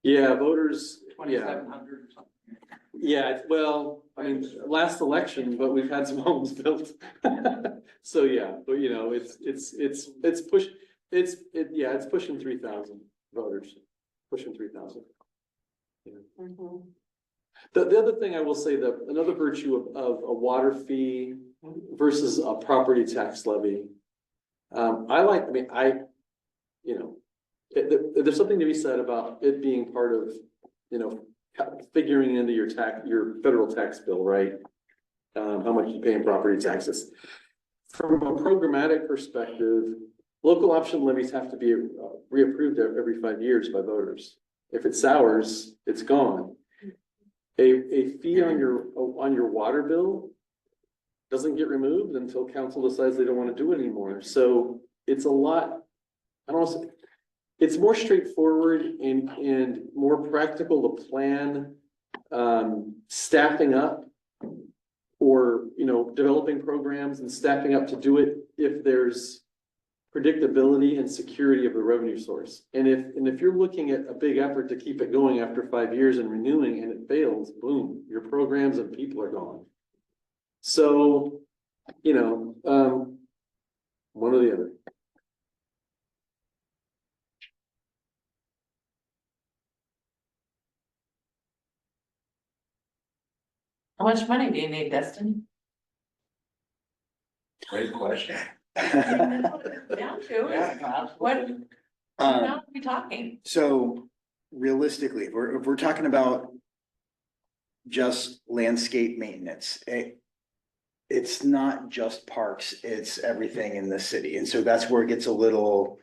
yeah, voters, yeah, 2,700 or something. yeah, well, I mean, last election, but we've had some homes built. So, yeah, but it's pushing 3,000 voters, pushing 3,000. Mhm. The other thing I will say, that another virtue of a water fee versus a property tax levy. There's something to be said about it being part of, figuring into your federal tax bill, right? How much you pay in property taxes. From a programmatic perspective, local option levies have to be reapproved every 5 years by voters. If it sours, it's gone. A fee on your water bill doesn't get removed until council decides they don't want to do it anymore. So it's a lot, it's more straightforward and more practical to plan staffing up or, developing programs and staffing up to do it if there's predictability and security of the revenue source. And if you're looking at a big effort to keep it going after 5 years and renewing and it fails, boom, your programs and people are gone. So, one or the other. How much money do you need, Dustin? Great question. Down to, what amount are we talking? So realistically, if we're talking about just landscape maintenance, it's not just parks, it's everything in the city. And so that's where it gets a little,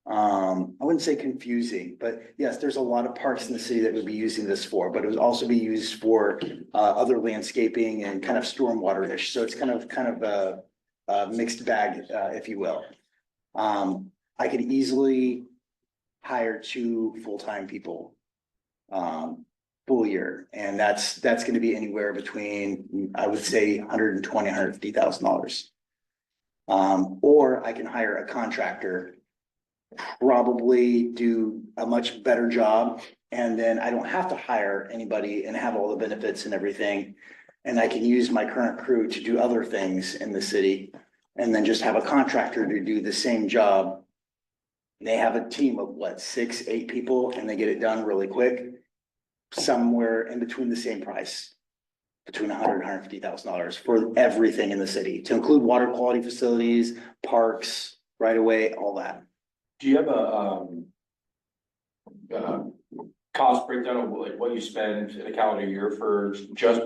I wouldn't say confusing, but yes, there's a lot of parks in the city that would be using this for, but it would also be used for other landscaping and kind of stormwater-ish. So it's kind of a mixed bag, if you will. I could easily hire 2 full-time people, full year, and that's going to be anywhere between, I would say, $120,000, $150,000. Or I can hire a contractor, probably do a much better job. And then I don't have to hire anybody and have all the benefits and everything. And I can use my current crew to do other things in the city. And then just have a contractor to do the same job. They have a team of what, 6, 8 people, and they get it done really quick. Somewhere in between the same price, between $100,000 and $150,000 for everything in the city, to include water quality facilities, parks, right away, all that. Do you have a cost breakdown of like what you spend in a calendar year for just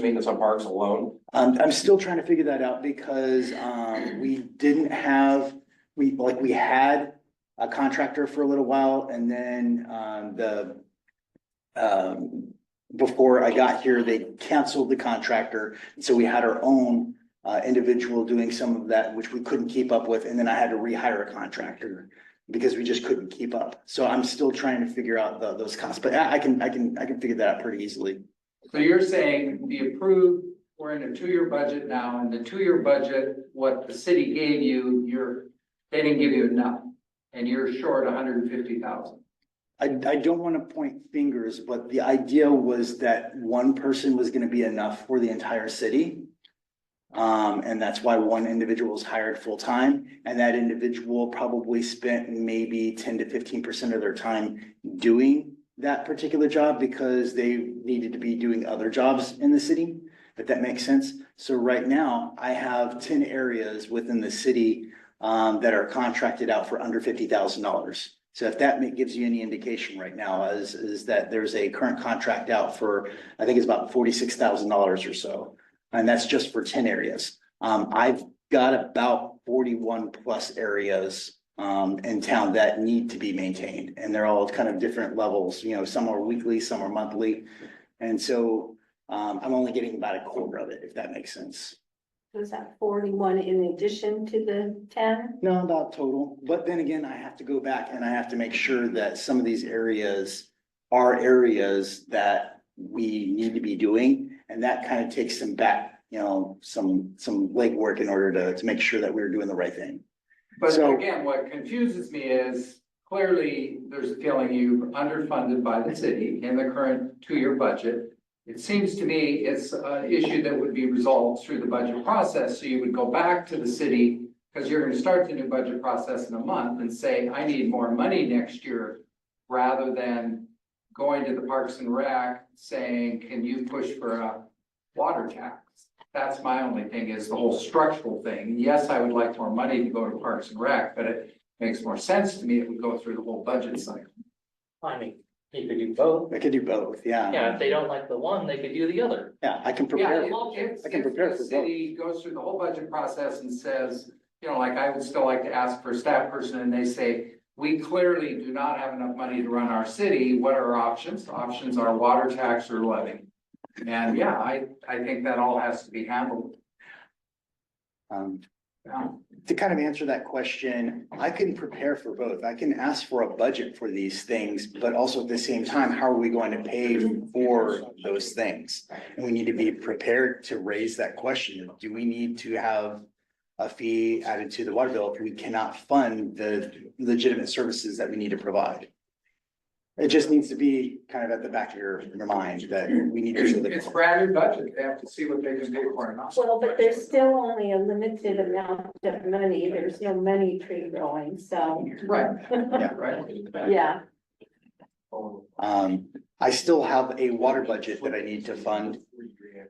maintenance on parks alone? I'm still trying to figure that out because we didn't have, we had a contractor for a little while, and then before I got here, they canceled the contractor. So we had our own individual doing some of that, which we couldn't keep up with. And then I had to rehire a contractor because we just couldn't keep up. So I'm still trying to figure out those costs, but I can figure that out pretty easily. So you're saying the approved, we're in a 2-year budget now, and the 2-year budget, what the city gave you, they didn't give you enough, and you're short 150,000. I don't want to point fingers, but the idea was that one person was going to be enough for the entire city. And that's why one individual was hired full time, and that individual probably spent maybe 10 to 15% of their time doing that particular job because they needed to be doing other jobs in the city, if that makes sense. So right now I have 10 areas within the city that are contracted out for under $50,000. So if that gives you any indication right now, is that there's a current contract out for, I think it's about $46,000 or so. And that's just for 10 areas. I've got about 41 plus areas in town that need to be maintained, and they're all kind of different levels. You know, some are weekly, some are monthly. And so I'm only getting about a quarter of it, if that makes sense. Was that 41 in addition to the 10? No, about total. But then again, I have to go back and I have to make sure that some of these areas are areas that we need to be doing. And that kind of takes some back, some legwork in order to make sure that we're doing the right thing. But So- again, what confuses me is clearly there's a feeling you've underfunded by the city in the current 2-year budget. It seems to me it's an issue that would be resolved through the budget process. So you would go back to the city, because you're going to start the new budget process in a month, and say, I need more money next year, rather than going to the Parks and Rec saying, can you push for a water tax? That's my only thing, is the whole structural thing. Yes, I would like more money to go to Parks and Rec, but it makes more sense to me if we go through the whole budget cycle. I mean, you could do both. I could do both, yeah. Yeah, if they don't like the one, they could do the other. Yeah, I can Yeah, prepare. if I can prepare the for both. city goes through the whole budget process and says, like I would still like to ask for a staff person, and they say, we clearly do not have enough money to run our city. What are our options? The options are water tax or levy. And yeah, I think that all has to be handled. Yeah. To kind of answer that question, I can prepare for both. I can ask for a budget for these things, but also at the same time, how are we going to pay for those things? And we need to be prepared to raise that question. Do we need to have a fee added to the water bill if we cannot fund the legitimate services that we need to provide? It just needs to be kind of at the back of your mind that we need to. It's branded budget. They have to see what they can pay for or not. Well, but there's still only a limited amount of money. There's no money tree growing, so. Right. Yeah. Right. Yeah, I still have a water budget that I need to fund.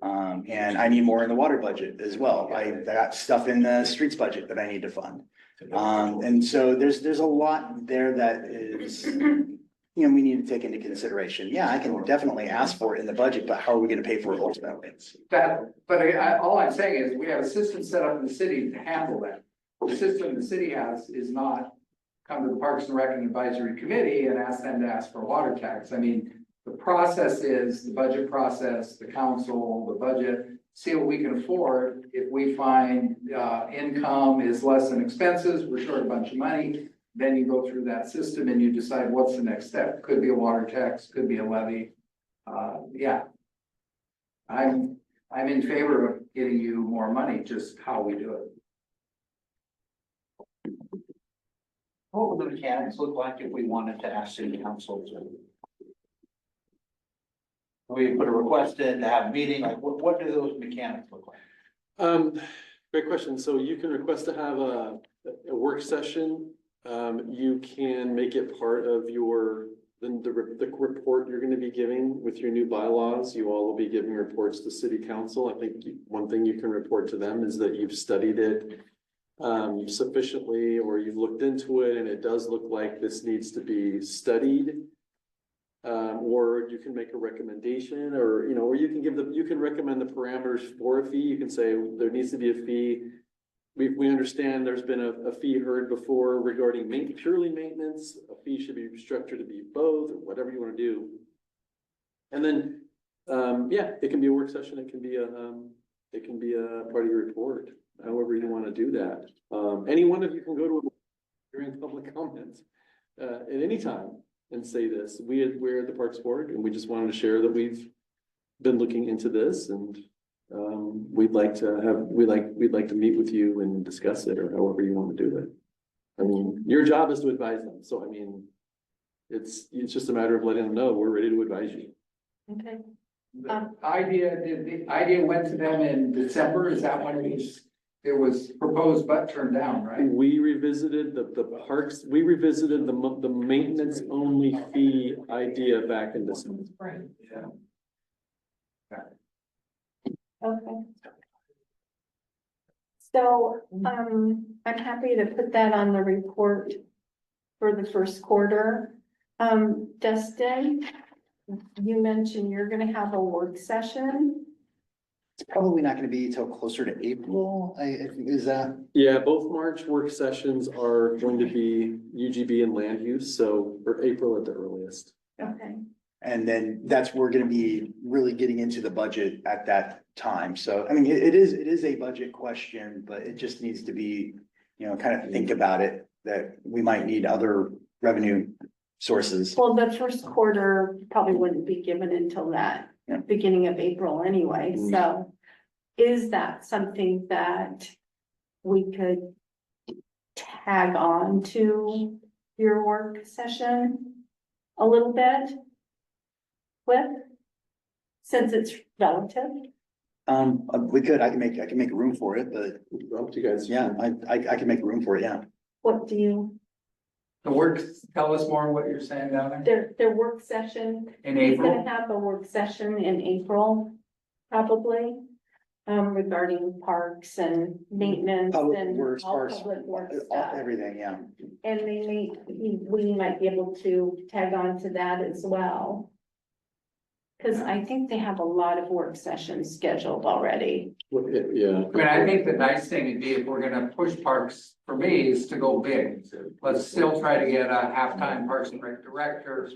And I need more in the water budget as well. I got stuff in the streets budget that I need to fund. And so there's a lot there that is, we need to take into consideration. Yeah, I can definitely ask for it in the budget, but how are we going to pay for it ultimately? All I'm saying is we have a system set up in the city to handle that. The system the city has is not come to the Parks and Rec Advisory Committee and ask them to ask for a water tax. I mean, the process is the budget process, the council, the budget, see what we can afford. If we find income is less than expenses, we're short a bunch of money, then you go through that system and you decide what's the next step. Could be a water tax, could be a levy. Yeah. I'm in favor of getting you more money, just how we do it. What would the mechanics look like if we wanted to ask city council to? We put a request in to have a meeting, like what do those mechanics look like? Great question. So you can request to have a work session. You can make it part of the report you're gonna be giving with your new bylaws. You all will be giving reports to city council. I think one thing you can report to them is that you've studied it sufficiently, or you've looked into it and it does look like this needs to be studied. Or you can make a recommendation, or, you know, or you can recommend the parameters for a fee. You can say there needs to be a fee. We understand there's been a fee heard before regarding purely maintenance. A fee should be structured to be both, or whatever you want to do. And then, yeah, it can be a work session. It can be a part of your report, however you want to do that. Any one of you can go to during public comments at any time and say this. We're at the Parks Board, and we just wanted to share that we've been looking into this, and we'd like to meet with you and discuss it, or however you want to do it. I mean, your job is to advise them, so I mean, it's just a matter of letting them know we're ready to advise you. Okay. The idea went to them in December, is that when it was proposed but turned down, right? We revisited the parks, we revisited the maintenance only fee idea back in December. Yeah. Okay. So, I'm happy to put that on the report for the first quarter. Dustin, you mentioned you're gonna have a work session. It's probably not gonna be till closer to April, is that? Yeah, both March work sessions are going to be UGB and land use, so for April at the earliest. Okay. And then we're gonna be really getting into the budget at that time. So, I mean, it is a budget question, but it just needs to be, you know, kind of think about it, that we might need other revenue sources. Well, the first quarter probably wouldn't be given until that Yeah. beginning of April anyway, so. Is that something that we could tag on to your work session a little bit? With, since it's relative? We could, I can make room for it, but Up to you guys. yeah, I can make room for it, yeah. What do you, The work, tell us more what you're saying down there. their work session? In He's April, gonna have a work session in April, probably, regarding parks and maintenance Public and works, all parks, public work stuff. everything, yeah. And we might be able to tag on to that as well. Cause I think they have a lot of work sessions scheduled already. Yeah. I mean, I think the nice thing would be if we're gonna push parks, for me, is to go big. Let's still try to get a half-time Parks and Rec director.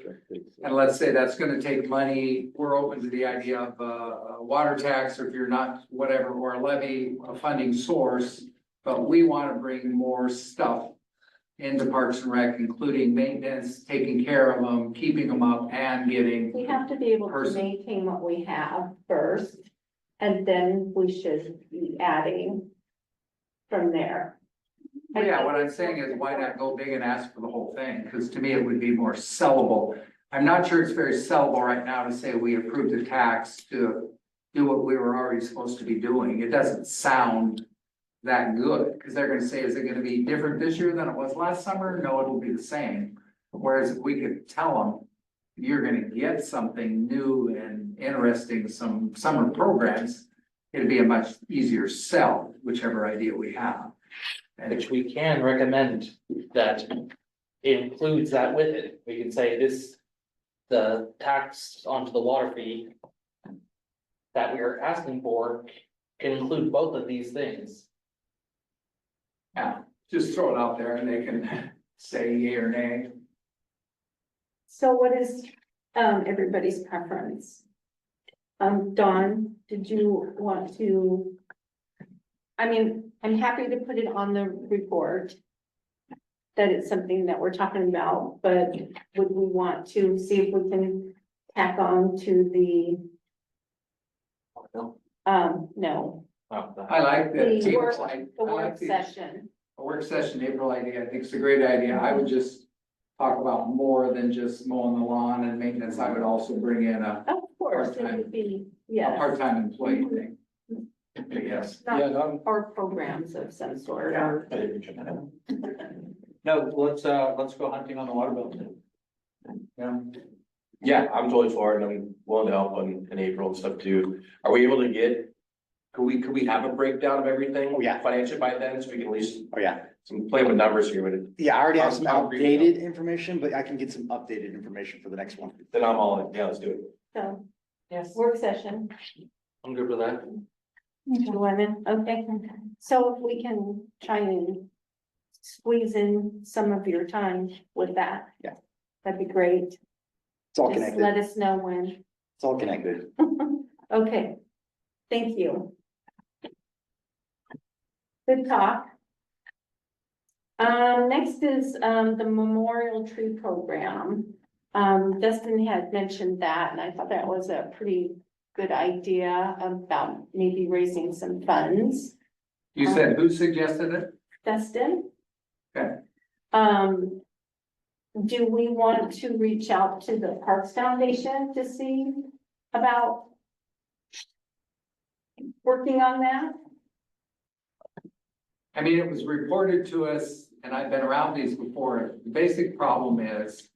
And let's say that's gonna take money, we're open to the idea of a water tax, or if you're not, whatever, or a levy, a funding source. But we wanna bring more stuff into Parks and Rec, including maintenance, taking care of them, keeping them up, and getting. We have to be able to Person. maintain what we have first, and then we should be adding from there. Yeah, what I'm saying is, why not go big and ask for the whole thing? Because to me, it would be more sellable. I'm not sure it's very sellable right now to say we approved a tax to do what we were already supposed to be doing. It doesn't sound that good, because they're gonna say, is it gonna be different this year than it was last summer? No, it will be the same. Whereas if we could tell them, you're gonna get something new and interesting, some summer programs, it'd be a much easier sell, whichever idea we have. Which we can recommend that includes that with it. We can say this, the tax onto the water fee that we are asking for can include both of these things. Yeah, just throw it out there and they can say yay or nay. So what is, everybody's preference? Dawn, did you want to? I mean, I'm happy to put it on the report. That it's something that we're talking about, but would we want to see if we can tack on to the? No, I like that. the work, I the like work session. a work session April idea, I think it's a great idea. I would just talk about more than just mowing the lawn and maintenance. I would also bring in a Of course, it Part-time. would be, yeah, part-time employee thing. Yes. or programs of some sort, or. No, let's go hunting on the water bill. Yeah. Yeah, I'm totally for it, and I'm willing to help in April and stuff too. Are we able to get? Could we have a breakdown of everything? Oh, yeah. Financially by then, so we can at least, Oh, yeah. some play with numbers here, but Yeah, I already have some I'll agree with outdated information, but I can get some updated information for the next one. then I'm all in, yeah, let's do it. So, Yes. work session, I'm good with that. women, okay, so if we can try and squeeze in some of your time with that. Yeah. That'd be great, It's all just connected. let us know when. It's all connected. Okay, thank you. Good talk. Next is, the Memorial Tree Program. Dustin had mentioned that, and I thought that was a pretty good idea about maybe raising some funds. You said who suggested it? Dustin? Okay. Do we want to reach out to the Parks Foundation to see about working on that? I mean, it was reported to us, and I've been around these before. The basic problem is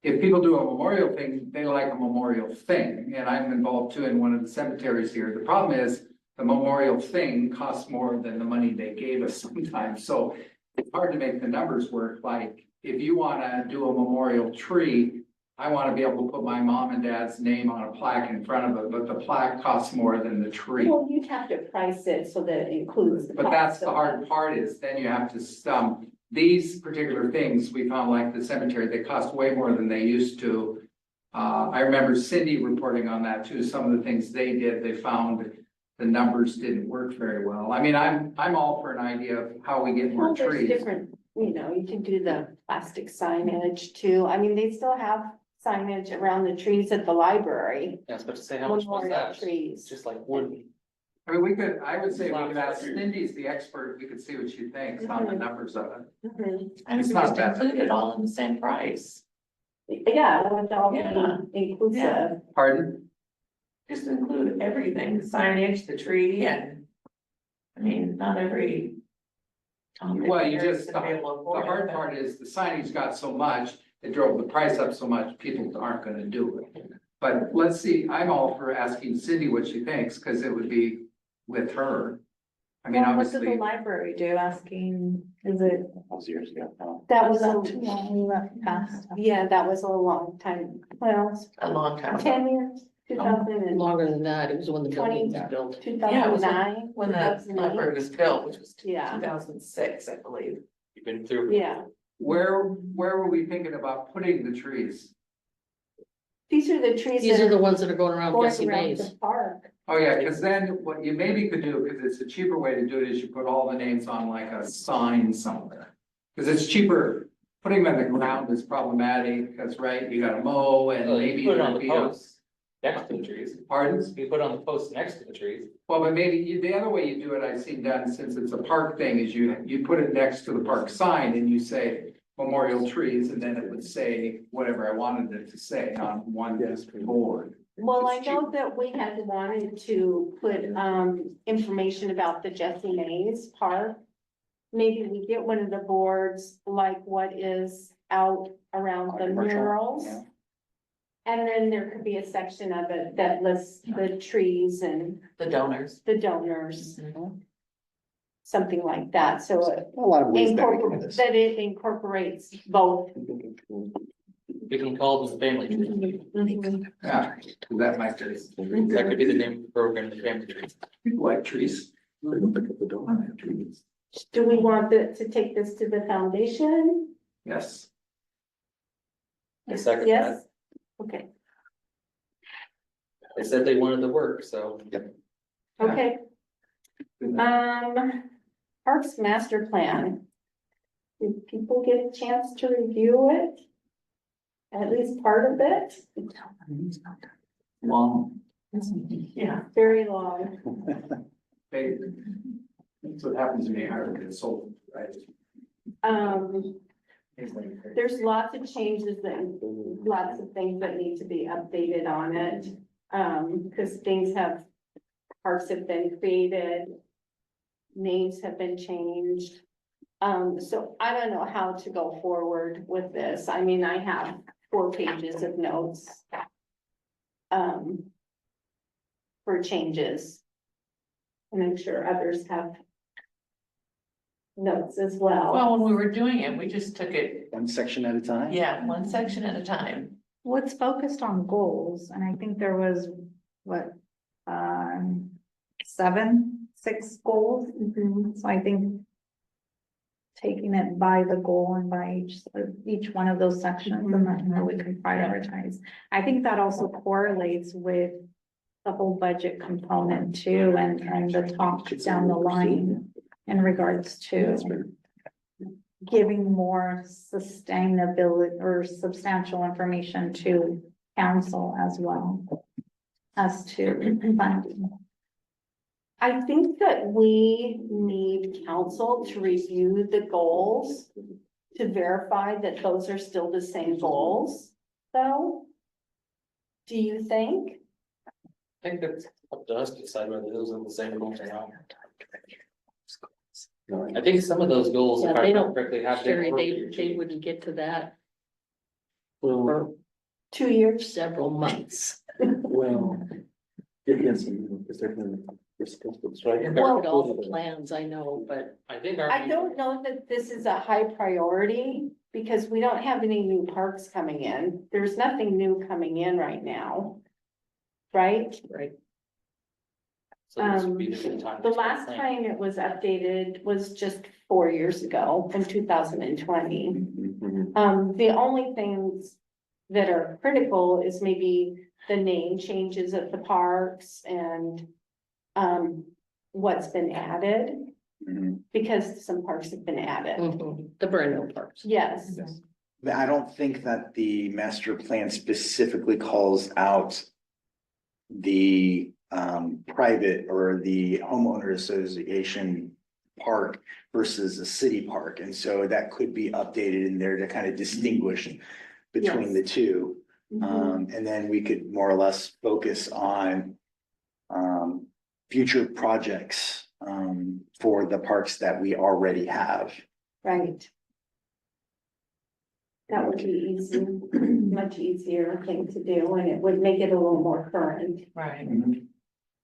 if people do a memorial thing, they like a memorial thing, and I'm involved too in one of the cemeteries here. The problem is the memorial thing costs more than the money they gave us sometimes, so it's hard to make the numbers work. Like, if you wanna do a memorial tree, I wanna be able to put my mom and dad's name on a plaque in front of it, but the plaque costs more than the tree. Well, you'd have to price it so that it includes the But that's cost the of hard part is then you have to, these particular things, we found like the cemetery, they cost way more than they used to. I remember Cindy reporting on that too. Some of the things they did, they found the numbers didn't work very well. I mean, I'm all for an idea of how we get more Well, there's trees. different, you can do the plastic signage too. I mean, they still have signage around the trees at the library. Yeah, I was about to say, how much was Memorial that? It's trees. just like wood. I mean, I would say we could ask Cindy's the expert. We could see what she thinks on the Mhm. numbers of it. Mhm. And It's we not just bad. include it all in the same price. Yeah, with all Yeah. inclusive. Pardon? Just include everything, signage, the tree, and, I mean, not every. Well, you just, Gonna be able to the afford it, hard but- part is the signage got so much, it drove the price up so much, people aren't gonna do it. But let's see, I'm all for asking Cindy what she thinks, cause it would be with her. I mean, Well, what did the obviously, library do asking, is it, That was years ago. That was, was that too long, we left past? yeah, that was a long time, well, A long time ago. 10 years, 2000 Longer than that, it was when the building 20. was built. Yeah, it was 2009. When the library was built, which was two Yeah, thousand six, I believe. You've been through. yeah. where were we thinking about putting the trees? These are the trees These that are the are ones that are going around going Jesse around Mays. the park. Oh, yeah, cause then what you maybe could do, cause it's a cheaper way to do it, is you put all the names on like a sign somewhere. Cause it's cheaper, putting them in the ground is problematic, cause right, you gotta mow and Well, maybe. you put it on there'll the be a- posts next to the trees. Pardon? You put it on the posts next to the trees. Well, but maybe the other way you do it, I've seen done, since it's a park thing, is you put it next to the park sign and you say memorial trees, and then it would say whatever I wanted it to say on one board. Well, I It's know that we had wanted to put, information about the Jesse Mays Park. Maybe we get one of the boards, like what is out around the Commercial, murals. yeah. And then there could be a section of it that lists the trees and The donors. the donors. Something like that, so it A lot of ways that we can do this. that it incorporates both. We can call them family trees. Yeah, that might just. That could be the name of the program, the family trees. People like trees. Do we want to take this to the foundation? Yes. I second Yes? that. Okay, They said they wanted the work, so. okay. Parks Master Plan. Did people get a chance to review it? At least part of it? Long. Yeah. Very long. They, That's what happens when you hire a consultant, right? There's lots of changes and lots of things that need to be updated on it. Because parks have been created. Names have been changed. So I don't know how to go forward with this. I mean, I have 4 pages of notes. For changes. And I'm sure others have notes as well. Well, when we were doing it, we just took it, One section at a time. yeah, one section at a time. Well, it's focused on goals, and I think there was, what, 6 goals? So I think taking it by the goal and by each one of those sections, and that's where we can prioritize. I think that also correlates with the whole budget component too, and the talk down the line in regards to giving more sustainability or substantial information to council as well as to funding. I think that we need council to review the goals to verify that those are still the same goals, though. Do you think? I think that's up to us to decide whether those are the same goals or not. I think some of those goals, Yeah, if I they remember don't- correctly, have Sherry, been. they wouldn't get to that Well, for 2 years? several months. well. Yes, because they're gonna, they're supposed to, right? Look at all the plans, I know, but I think our. I don't know that this is a high priority because we don't have any new parks coming in. There's nothing new coming in right now. Right? right. So this would be the good time. The to start last planning. time it was updated was just 4 years ago in 2020. The only things that are critical is maybe the name changes of the parks and what's been added, Mhm. because some parks have been added. The brand new parks. Yes, I don't think that the master plan specifically calls out the private or the homeowner association park versus a city park. And so that could be updated in there to kind of distinguish between the two. And then we could more or less focus on future projects for the parks that we already have. right. That would be easy, much easier thing to do, and it would make it a little more current. Right.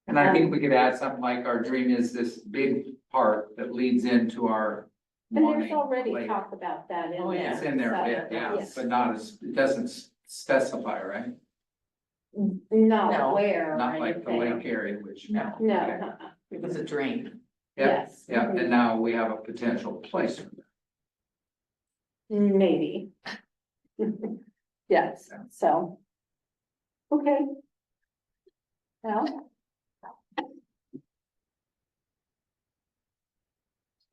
And I think we could add something like our dream is this big park that leads into our. And there's morning already lake. talk about that in Oh, there. yeah. It's in there, so, yeah, yes. but not as, it doesn't specify, right? No, No, where or Not like the anything. lake area, which. No. No, Okay. It was a dream. Yeah, yes. yeah, and now we have a potential place. Maybe. Yes, so. Okay. Well.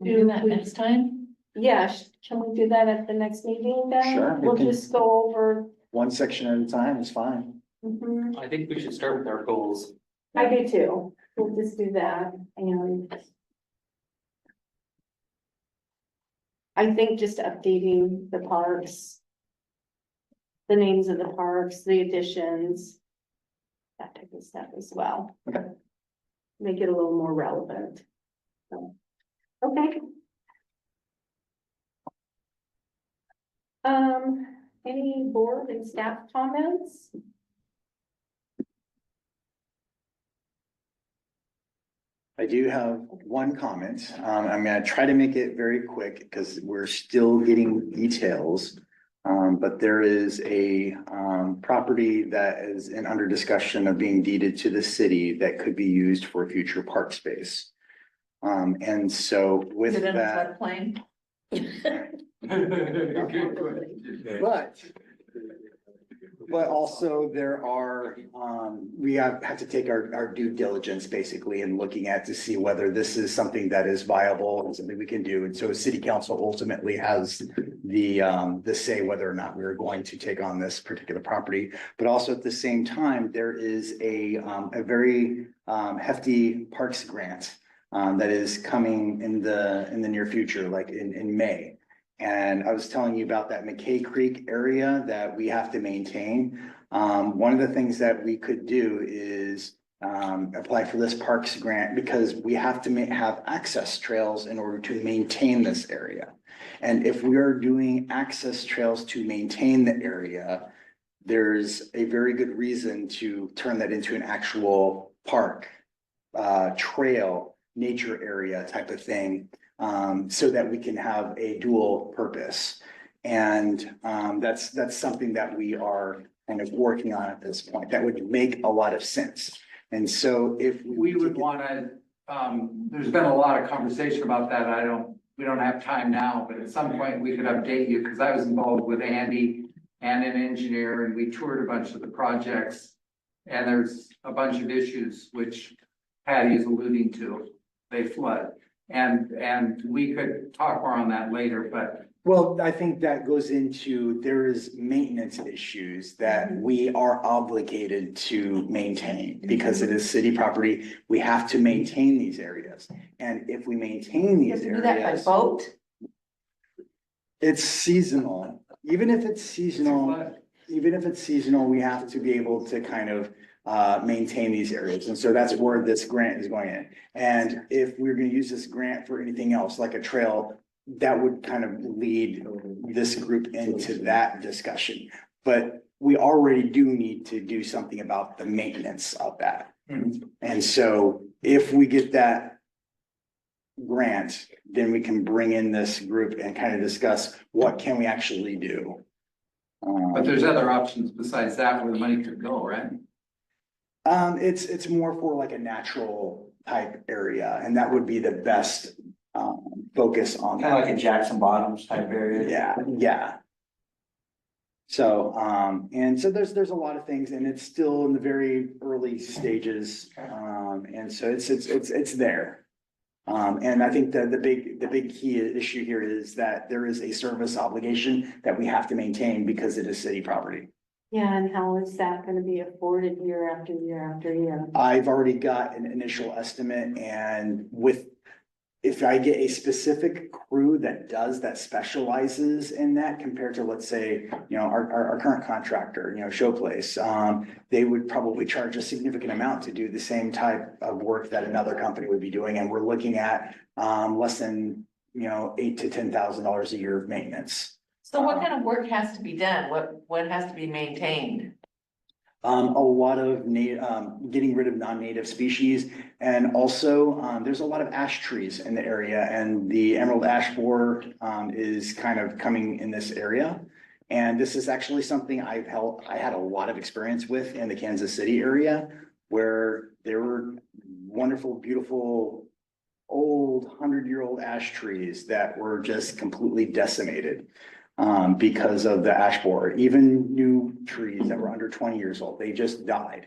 Do that next time? Yeah, can we do that at the next meeting then? Sure, we We'll can. just go over. One section at a time is fine. Mhm. I think we should start with our goals. I do too. We'll just do that and. I think just updating the parks. The names of the parks, the additions. That type of stuff as well. Okay. Make it a little more relevant. So, okay. Any board and staff comments? I do have one comment. I'm gonna try to make it very quick because we're still getting details. But there is a property that is under discussion of being deeded to the city that could be used for future park space. And so Is with it in a that, floodplain? but also there are, we have to take our due diligence basically in looking at to see whether this is something that is viable and something we can do. And so city council ultimately has the say whether or not we're going to take on this particular property. But also at the same time, there is a very hefty parks grant that is coming in the near future, like in May. And I was telling you about that McKay Creek area that we have to maintain. One of the things that we could do is apply for this parks grant because we have to have access trails in order to maintain this area. And if we are doing access trails to maintain the area, there's a very good reason to turn that into an actual park, trail, nature area type of thing, so that we can have a dual purpose. And that's something that we are kind of working on at this point. That would make a lot of sense. And so if We would wanna, there's been a lot of conversation about that. We don't have time now, but at some point we could update you, because I was involved with Andy and an engineer, and we toured a bunch of the projects. And there's a bunch of issues which Patty is alluding to, they flood. And we could talk more on that later, but well, I think that goes into, there is maintenance issues that we are obligated to maintain because it is city property. We have to maintain these areas. And if we maintain these Do that by areas, boat? it's seasonal. Even if it's seasonal, we have to be able to kind of maintain these areas. And so that's where this grant is going in. And if we're gonna use this grant for anything else, like a trail, that would kind of lead this group into that discussion. But we already do need to do something about the maintenance of that. And so if we get that grant, then we can bring in this group and kind of discuss what can we actually do. but there's other options besides that where the money could go, right? It's more for like a natural type area, and that would be the best focus on. Kind of like a Jackson Bottoms type area. Yeah. So, and so there's a lot of things, and it's still in the very early stages. And so it's there. And I think that the big key issue here is that there is a service obligation that we have to maintain because it is city property. Yeah, and how is that gonna be afforded year after year after year? I've already got an initial estimate, and if I get a specific crew that specializes in that compared to, let's say, our current contractor, Showplace, they would probably charge a significant amount to do the same type of work that another company would be doing. And we're looking at, less than, $8,000 to $10,000 a year of maintenance. So what kind of work has to be done? What has to be maintained? A lot of getting rid of non-native species, and also there's a lot of ash trees in the area, and the emerald ash borer is kind of coming in this area. And this is actually something I had a lot of experience with in the Kansas City area, where there were wonderful, beautiful, old 100-year-old ash trees that were just completely decimated. Because of the ash borer. Even new trees that were under 20 years old, they just died.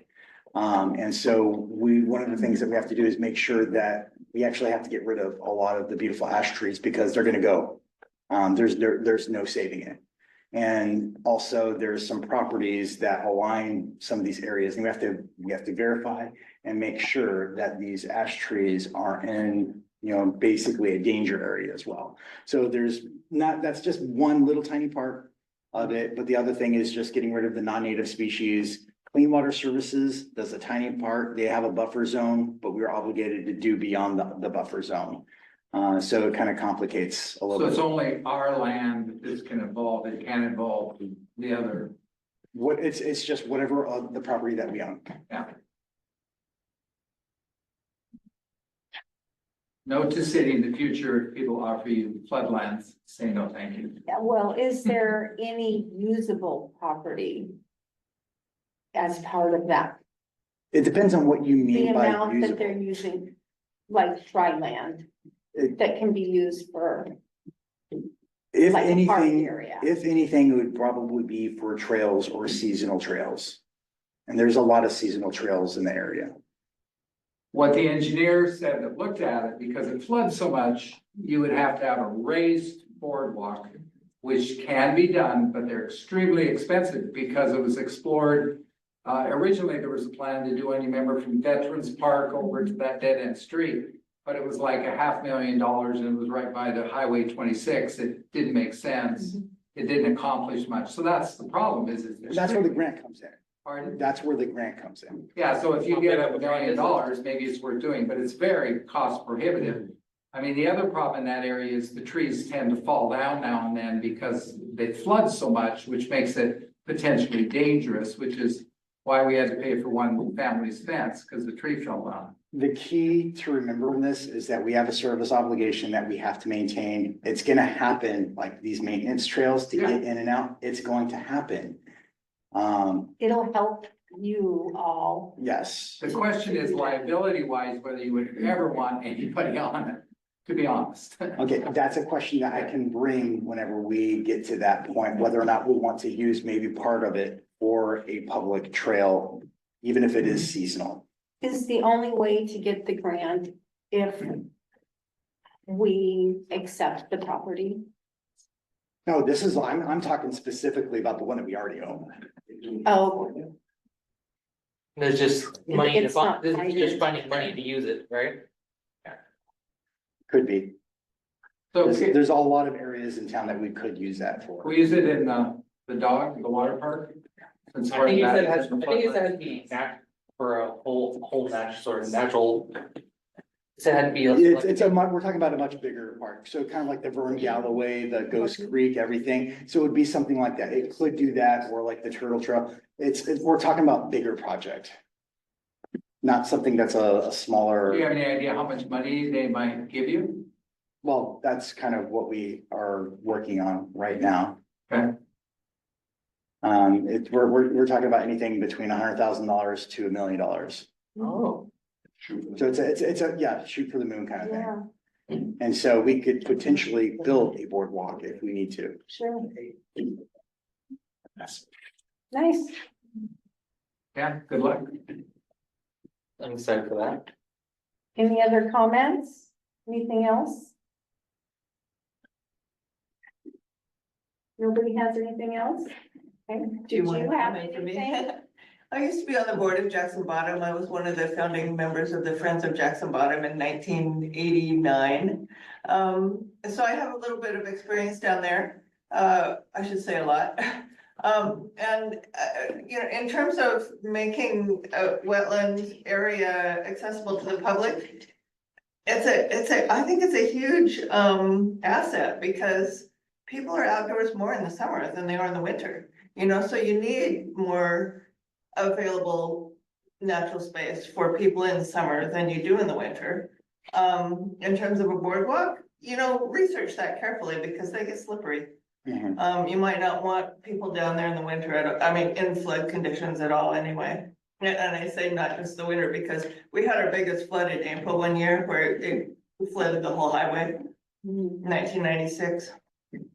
And so one of the things that we have to do is make sure that we actually have to get rid of a lot of the beautiful ash trees because they're gonna go. There's no saving it. And also there's some properties that align some of these areas, and we have to verify and make sure that these ash trees are in, basically a danger area as well. So that's just one little tiny part of it, but the other thing is just getting rid of the non-native species. Clean Water Services does a tiny part. They have a buffer zone, but we're obligated to do beyond the buffer zone. So it kind of complicates a little So bit. it's only our land that this can involve, it can't involve the other. It's just whatever the property that we own. Yeah. Note to city, in the future, if people offer you floodlands, say no, thank you. Yeah, well, is there any usable property as part of that? It depends on what you The mean by amount that they're usable. using, like dry land, that can be used for If like a park anything, area. it would probably be for trails or seasonal trails. And there's a lot of seasonal trails in the area. What the engineer said that looked at it, because it floods so much, you would have to have a raised boardwalk, which can be done, but they're extremely expensive because it was explored. Originally, there was a plan to do, any member from Veterans Park over to that dead end street. but it was like $500,000 and it was right by the Highway 26. It didn't make sense. It didn't accomplish much. So that's the problem is. That's where the grant comes in. Pardon? That's where the grant comes in. Yeah, so if you get $1 million, maybe it's worth doing, but it's very cost prohibitive. I mean, the other problem in that area is the trees tend to fall down now and then because they flood so much, which makes it potentially dangerous, which is why we had to pay for one family's fence, because the tree fell down. The key to remember in this is that we have a service obligation that we have to maintain. It's gonna happen, like these maintenance trails to get in and out, it's going to happen. It'll help you all. Yes. The question is liability wise, whether you would ever want anybody on it, to be honest. Okay, that's a question that I can bring whenever we get to that point, whether or not we want to use maybe part of it for a public trail, even if it is seasonal. Is the only way to get the grant if we accept the property? No, this is, I'm talking specifically about the one that we already own. Oh, There's just money to It's fund, not this is just financed. finding money to use it, right? Could be. So There's a lot of areas in town that we could use that for. we use it in the water park. Since I we're think in it that- said has, I think it said has to be for a whole sort of natural. It said it had to be. We're talking about a much bigger park, so kind of like the Vern Galloway, the Ghost Creek, everything. So it would be something like that. It could do that, or like the Turtle Trail. We're talking about bigger project. Not something that's a Do you smaller, have any idea how much money they might give you? well, that's kind of what we are working on right now. Okay. We're talking about anything between $100,000 to $1 million. Oh. So yeah, shoot for the moon kind of thing. yeah, And so we could potentially build a boardwalk if we need to. sure. Yes. Nice. Yeah, good luck. I'm excited for that. Any other comments? Anything else? Nobody has anything else? Okay. Do you Did want to have comment for me? anything? I used to be on the board of Jackson Bottom. I was one of the founding members of the Friends of Jackson Bottom in 1989. So I have a little bit of experience down there. I should say a lot. You know, in terms of making a wetland area accessible to the public, I think it's a huge asset because people are outdoors more in the summer than they are in the winter. You know, so you need more available natural space for people in the summer than you do in the winter. In terms of a boardwalk, you know, research that carefully because they get slippery. Mhm. You might not want people down there in the winter, in flood conditions at all anyway. And I say not just the winter because we had our biggest flood in April one year where it flooded the whole highway, 1996. Can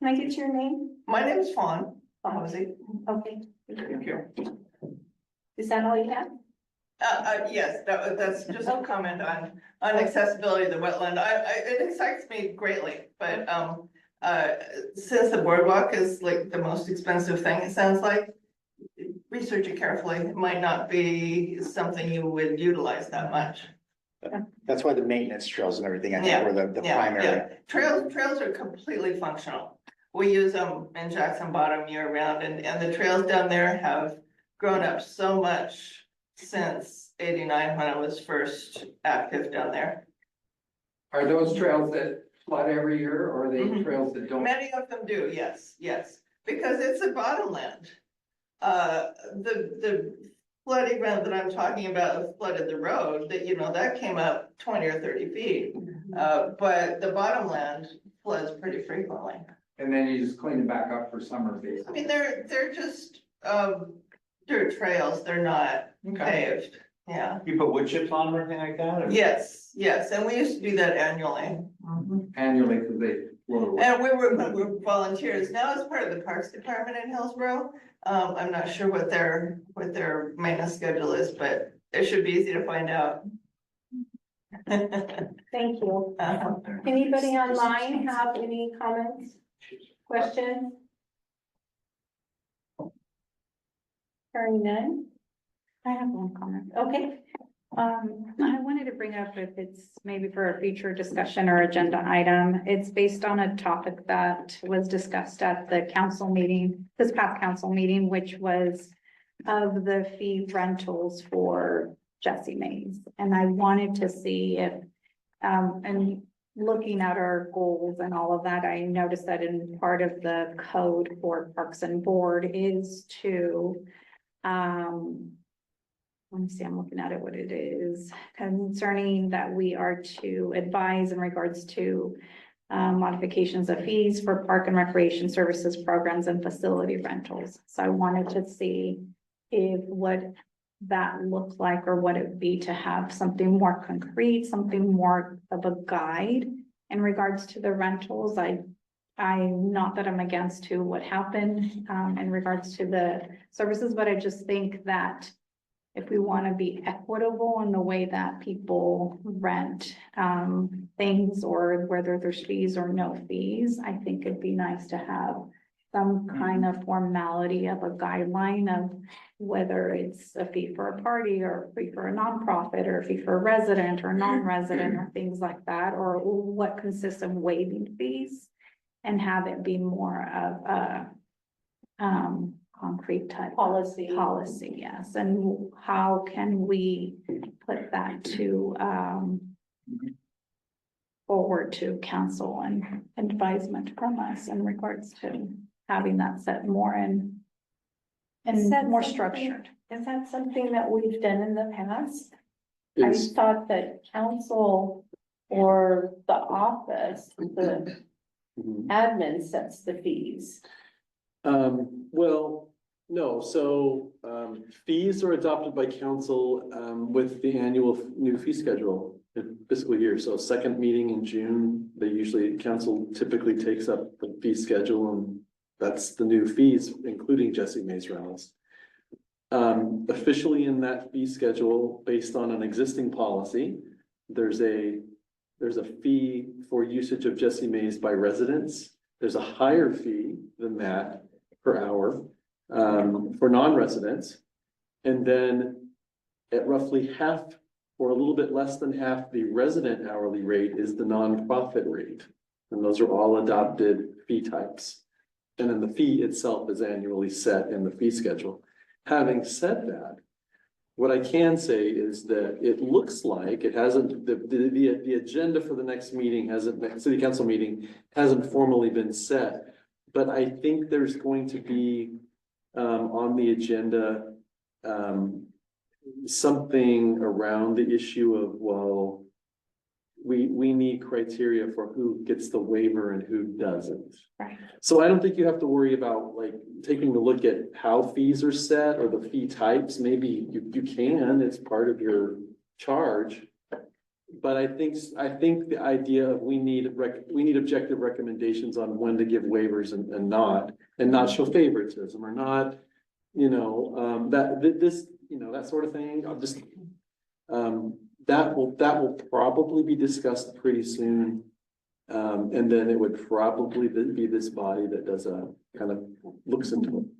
I get your name? My name is Fawn Hosey. Okay, Thank you. is that all you have? Yes, that's just a comment on accessibility of the wetland. It excites me greatly, but, since the boardwalk is like the most expensive thing, it sounds like, research it carefully. It might not be something you would utilize that much. That's why the maintenance trails and everything, I think, Yeah, were the yeah, primary. Trails are completely functional. We use them in Jackson Bottom year round and the trails down there have grown up so much since '89 when I was first active down there. Are those trails that flood every year or are they Mhm. trails that don't? Many of them do, yes, because it's a bottomland. The flood event that I'm talking about flooded the road, that, you know, that came up 20 or 30 feet. But the bottomland floods pretty frequently. And then you just clean it back up for summer I basically. mean, they're just, dirt trails, they're not Okay. paved, yeah. You put wood chips on them or anything like that? or- Yes, and we used to do that annually. Annually, because they float away. And we were volunteers. Now as part of the Parks Department in Hillsborough. I'm not sure what their maintenance schedule is, but it should be easy to find out. Thank you. Uh-huh. Anybody online have any comments, questions? Hearing none, I have one comment. okay, I wanted to bring up if it's maybe for a future discussion or agenda item. It's based on a topic that was discussed at the council meeting, this past council meeting, which was of the fee rentals for Jessie Mays. And I wanted to see if, and looking at our goals and all of that, I noticed that in part of the code for Parks and Board is to, let me see, I'm looking at it, what it is, concerning that we are to advise in regards to modifications of fees for park and recreation services, programs, and facility rentals. So I wanted to see if what that looked like or what it would be to have something more concrete, something more of a guide in regards to the rentals. I'm not that I'm against to what happened in regards to the services, but I just think that if we want to be equitable in the way that people rent things, or whether there's fees or no fees, I think it'd be nice to have some kind of formality of a guideline of whether it's a fee for a party or a fee for a nonprofit or a fee for a resident or non-resident or things like that, or what consists of waiving fees, and have it be more of a concrete type policy, yes. And how can we put that to forward to council and advisement from us in regards to having that set more and more structured. Is that something that we've done in the past? I Is, thought that council or the office, the Mhm. admin sets the fees. Well, no, so, fees are adopted by council, with the annual new fee schedule in fiscal year. So second meeting in June, council typically takes up the fee schedule, and that's the new fees, including Jessie Mays rentals. Officially in that fee schedule, based on an existing policy, there's a fee for usage of Jessie Mays by residents. There's a higher fee than that per hour for non-residents. And then at roughly half or a little bit less than half the resident hourly rate is the nonprofit rate. And those are all adopted fee types. And then the fee itself is annually set in the fee schedule. Having said that, what I can say is that it looks like it hasn't, the agenda for the next meeting hasn't, city council meeting hasn't formally been set. But I think there's going to be on the agenda something around the issue of, well, we need criteria for who gets the waiver and who doesn't. Right. So I don't think you have to worry about like taking a look at how fees are set or the fee types. Maybe you can, it's part of your charge. But I think the idea of we need objective recommendations on when to give waivers and not show favoritism or not, that sort of thing. I'll just, that will probably be discussed pretty soon. And then it would probably be this body that does a kind of looks into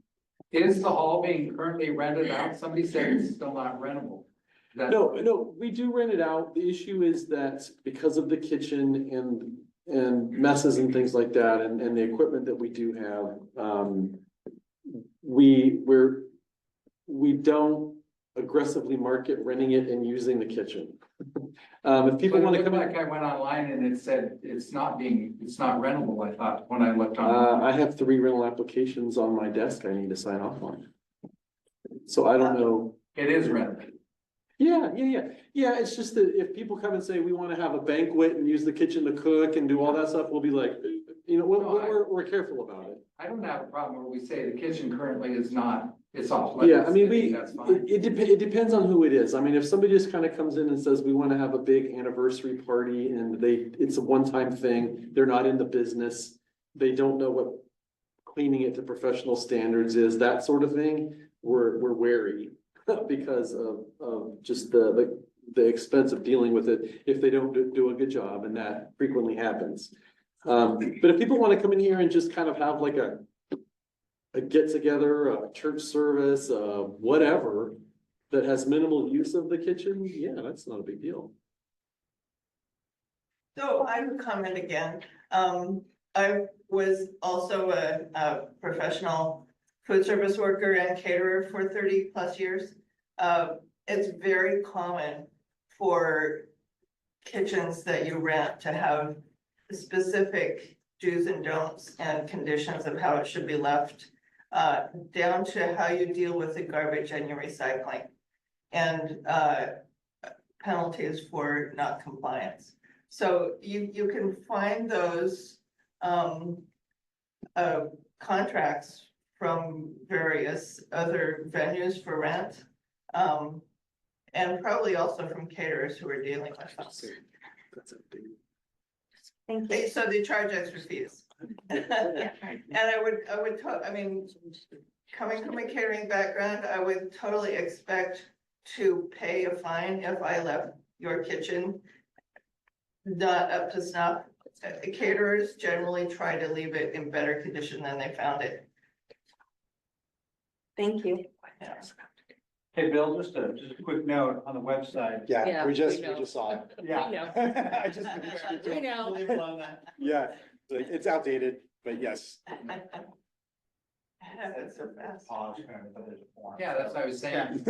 it. Is the hall being currently rented out? Somebody said it's still not rentable. No, we do rent it out. The issue is that because of the kitchen and messes and things like that, and the equipment that we do have, we don't aggressively market renting it and using the kitchen. If people want to come back, I went online and it said it's not rentable, I thought, when I looked on. I have 3 rental applications on my desk I need to sign off on. So I don't know. It is rented. Yeah, it's just that if people come and say, we want to have a banquet and use the kitchen to cook and do all that stuff, we'll be like, we're careful about it. I don't have a problem where we say the kitchen currently is not, it's off. Yeah, I mean, that's fine. it depends on who it is. I mean, if somebody just kind of comes in and says, we want to have a big anniversary party and it's a one-time thing, they're not in the business, they don't know what cleaning it to professional standards is, that sort of thing, we're wary because of just the expense of dealing with it if they don't do a good job, and that frequently happens. But if people want to come in here and just kind of have like a get together, a church service, whatever, that has minimal use of the kitchen, yeah, that's not a big deal. So I would comment again. I was also a professional food service worker and caterer for 30+ years. It's very common for kitchens that you rent to have specific do's and don'ts and conditions of how it should be left, down to how you deal with the garbage and your recycling, and penalties for not compliance. So you can find those contracts from various other venues for rent. And probably also from caterers who are dealing with us. That's a big. Thank you. So they charge extra fees. And I mean, coming from a catering background, I would totally expect to pay a fine if I left your kitchen not up to snuff. Caterers generally try to leave it in better condition than they found it. Thank you. Hey, Bill, just a quick note on the website. Yeah, Yeah, we we just know. saw it. Yeah. We know. I just. We know. Leave it on that. Yeah, it's outdated, but yes. That's so fast. Pause, kind of, but there's a form. Yeah, that's what I was saying.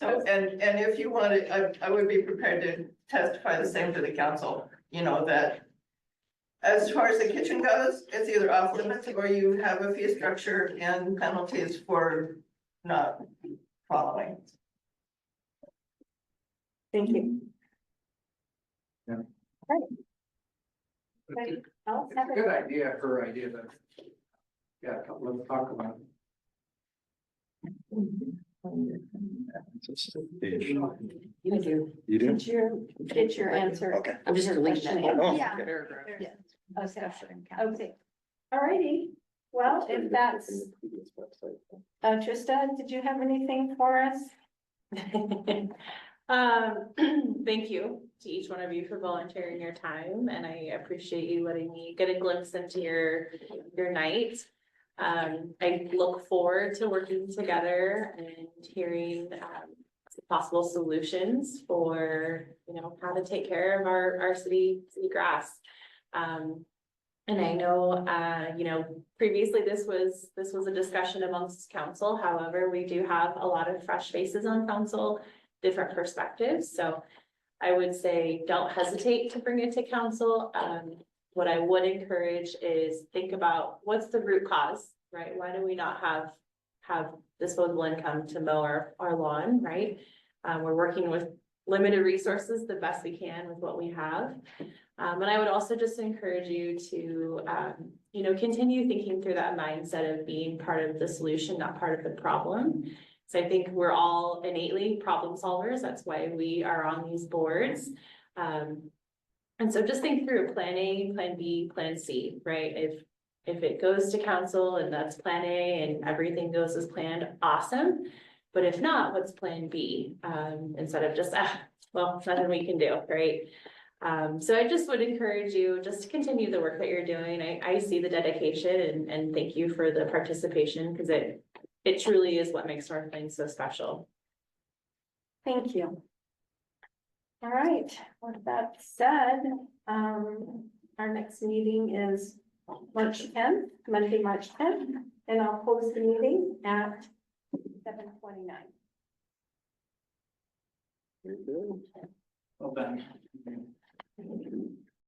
So, and if you wanted, I would be prepared to testify the same to the council, you know, that as far as the kitchen goes, it's either off limits or you have a fee structure and penalties for not following. Thank you. Yeah. Right. It's Else a have good it? idea, her idea, but. Yeah, let's talk about it. You do. You do? Get your answer. Okay. I'm just deleting that. Oh, Yeah. Paragraph. Okay, alrighty, well, if that's, Trista, did you have anything for us? Thank you to each one of you for volunteering your time, and I appreciate you letting me get a glimpse into your night. I look forward to working together and hearing possible solutions for, you know, how to take care of our city grass. And I know, you know, previously this was a discussion amongst council. However, we do have a lot of fresh faces on council, different perspectives. So I would say, don't hesitate to bring it to council. What I would encourage is think about what's the root cause, right? Why do we not have disposable income to mow our lawn, right? We're working with limited resources the best we can with what we have. And I would also just encourage you to, you know, continue thinking through that mindset of being part of the solution, not part of the problem. So I think we're all innately problem solvers. That's why we are on these boards. And so just think through plan A, plan B, plan C, right? If it goes to council and that's plan A and everything goes as planned, awesome. But if not, what's plan B? Instead of just, well, nothing we can do, right? So I just would encourage you just to continue the work that you're doing. I see the dedication and thank you for the participation, because it truly is what makes North Plains so special. Thank you. All right, with that said, our next meeting is March 10th, Monday, March 10th, and I'll close the meeting at 7:29. Well done.